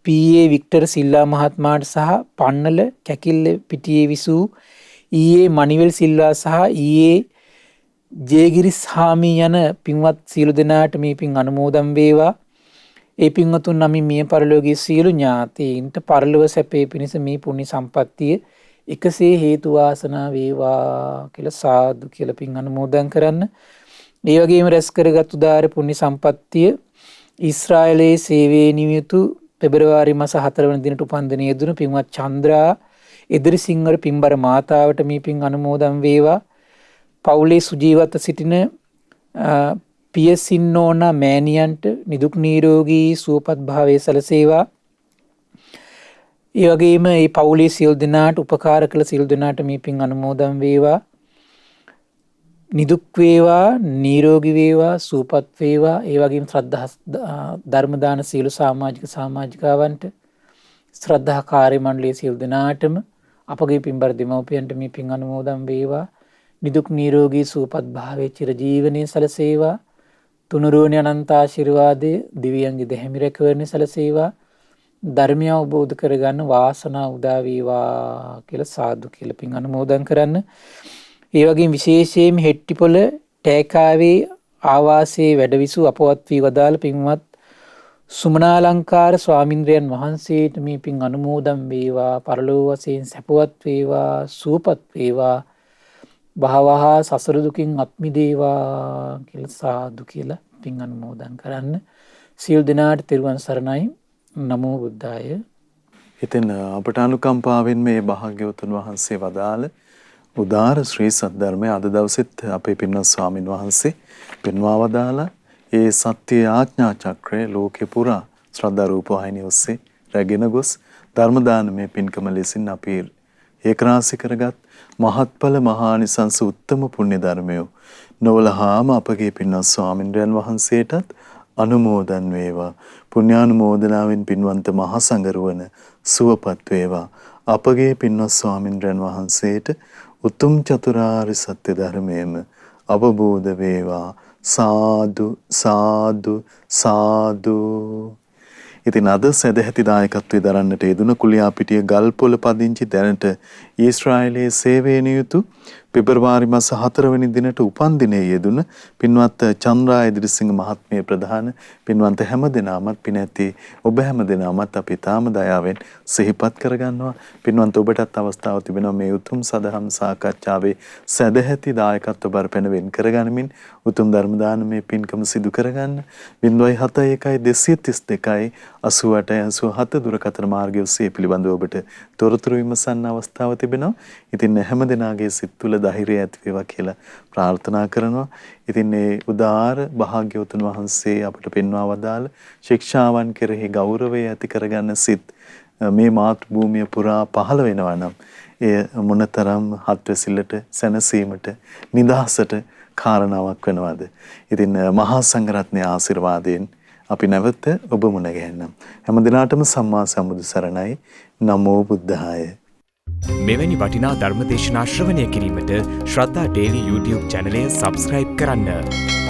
පී.ඒ. වික්ටර් සිල්වා මහත්මයාට සහ පන්නල කැකිල්ල පිටියේ විසූ ඊ.ඒ. මණිවෙල් සිල්වා සහ ඊ.ඒ. ජේගිරි ස්වාමී යන පින්වත් සියලු දෙනාට මේ පින් අනුමෝදන් වේවා. ඒ පින්වතුන් නමින් මිය පරලෝකීය සියලු ඥාතීන්ට පරලොව සැපේ පිණිස මේ පුණ්‍ය සම්පත්තිය එකසේ හේතු වාසනා වේවා කියලා සාදු කියලා පින් අනුමෝදන් කරන්න. ඒ වගේම රැස් කරගත් උදාර පුණ්‍ය සම්පත්තිය ඊශ්‍රායලයේ සේවයේ නියුතු පෙබරවාරි මාස 4 වෙනි දිනට උපන්දින යෙදුණු පින්වත් චන්ද්‍රා ඉදිරිසිංහ පින්බර මාතාවට මේ පින් අනුමෝදන් වේවා. පවුලේ සුජීවත්ව සිටින පියසින්නෝන මෑණියන්ට නිදුක් නිරෝගී සුවපත් භාවයේ සැලසේවා. ඒ වගේම මේ පවුලේ සියලු දෙනාට උපකාර කළ සියලු දෙනාට මේ පින් අනුමෝදන් වේවා. නිදුක් වේවා, නිරෝගී වේවා, සුවපත් වේවා. ඒ වගේම ශ්‍රද්ධා ධර්ම දාන සියලු සමාජිකාවන්ට ශ්‍රද්ධා කාර්ය මණ්ඩලයේ සියලු දෙනාටම අපගේ පින්බර දෙමව්පියන්ට මේ පින් අනුමෝදන් වේවා. නිදුක් නිරෝගී සුවපත් භාවයේ චිරජීවනයේ සැලසේවා. තුනුරුවනේ අනන්ත ආශිර්වාදයේ දිව්‍යංග දෙහිමි රැකවරණය සැලසේවා. ධර්මය අවබෝධ කරගන්න වාසනාව උදා වේවා කියලා සාදු කියලා පින් අනුමෝදන් කරන්න. ඒ වගේම විශේෂයෙන් හෙට්ටිපොළ ටේකාවේ ආවාසයේ වැඩවිසු අපවත් වී වදාළ පින්වත් සුමනාලංකාර ස්වාමින්ද්‍රයන් වහන්සේට මේ පින් අනුමෝදන් වේවා. පරලෝක වශයෙන් සැපවත් වේවා, සුවපත් වේවා. භවහා සසර දුකින් අත් මිදේවා කියලා සාදු කියලා පින් අනුමෝදන් කරන්න. සියලු දෙනාට තෙරුවන් සරණයි. නමෝ බුද්ධාය. ඉතින් අපට අනුකම්පාවෙන් මේ භාග්‍යවතුන් වහන්සේ වදාළ උදාර ශ්‍රී සද්ධර්මය අද දවසෙත් අපේ පින්වත් ස්වාමින් වහන්සේ පෙන්වා වදාලා ඒ සත්‍ය ආඥා චක්‍රය ලෝකේ පුරා ශ්‍රද්ධා රූප ವಾಹಿනිය ඔස්සේ රැගෙන ගොස් ධර්ම දානමය පින්කම ලෙසින් අපි ඒකරාශි කරගත් මහත්ඵල මහානිසංස උත්තම පුණ්‍ය ධර්මය නොවලහාම අපගේ පින්වත් ස්වාමින්වයන් වහන්සේටත් අනුමෝදන් වේවා. පුණ්‍යානුමෝදනාවෙන් පින්වන්ත මහා සංඝරුවන සුවපත් වේවා. අපගේ පින්වත් ස්වාමින්වයන් වහන්සේට උතුම් චතුරාර්ය සත්‍ය ධර්මයේම අවබෝධ වේවා. සාදු සාදු සාදු. ඉතින් අද සදැහැති දායකත්වයේ දරන්නට යෙදුන කුලියාපිටිය ගල්පොළ පදිංචි දැනට ඊශ්‍රායලයේ සේවයේ නියුතු පෙබරවාරි මාස 4 වෙනි දිනට උපන්දිනයේ යෙදුන පින්වත් චන්ද්‍රා ඉදිරිසිංහ මහත්මිය ප්‍රධාන පින්වන්ත හැමදෙනාමත් පින ඇති ඔබ හැමදෙනාමත් අපි තාම දයාවෙන් සිහිපත් කරගන්නවා. පින්වන්ත ඔබටත් අවස්ථාව තිබෙනවා මේ උතුම් සදහම් සාකච්ඡාවේ සදැහැති දායකත්ව බර පැන වෙන් කරගනිමින් උතුම් ධර්ම දානමය පින්කම සිදු කරගන්න. 071 232 88 දුරකථන මාර්ගය ඔස්සේ පිළිබඳව ඔබට තොරතුරු විමසන්න අවස්ථාව තිබෙනවා. ඉතින් හැමදෙනාගේ සිත් තුළ ධෛර්යය ඇති වේවා කියලා ප්‍රාර්ථනා කරනවා. ඉතින් මේ උදාර භාග්‍යවතුන් වහන්සේ අපට පෙන්වා වදාළ ශික්ෂාවන් කෙරෙහි ගෞරවය ඇති කරගන්න සිත් මේ මාතෘ භූමිය පුරා පහළ වෙනවා නම් එය මොනතරම් හත්වැසිල්ලට සැනසීමට නිදහසට කාරණාවක් වෙනවද? ඉතින් මහා සංඝරත්නයේ ආශිර්වාදයෙන් අපි නැවත ඔබ මුණ ගැහෙන්නම්. හැම දිනාටම සම්මා සම්බුදු සරණයි. නමෝ බුද්ධාය. මෙවැනි වටිනා ධර්ම දේශනා ශ්‍රවණය කිරීමට ශ්‍රද්ධා ඩේලි YouTube චැනලය සබ්ස්ක්‍රයිබ් කරන්න.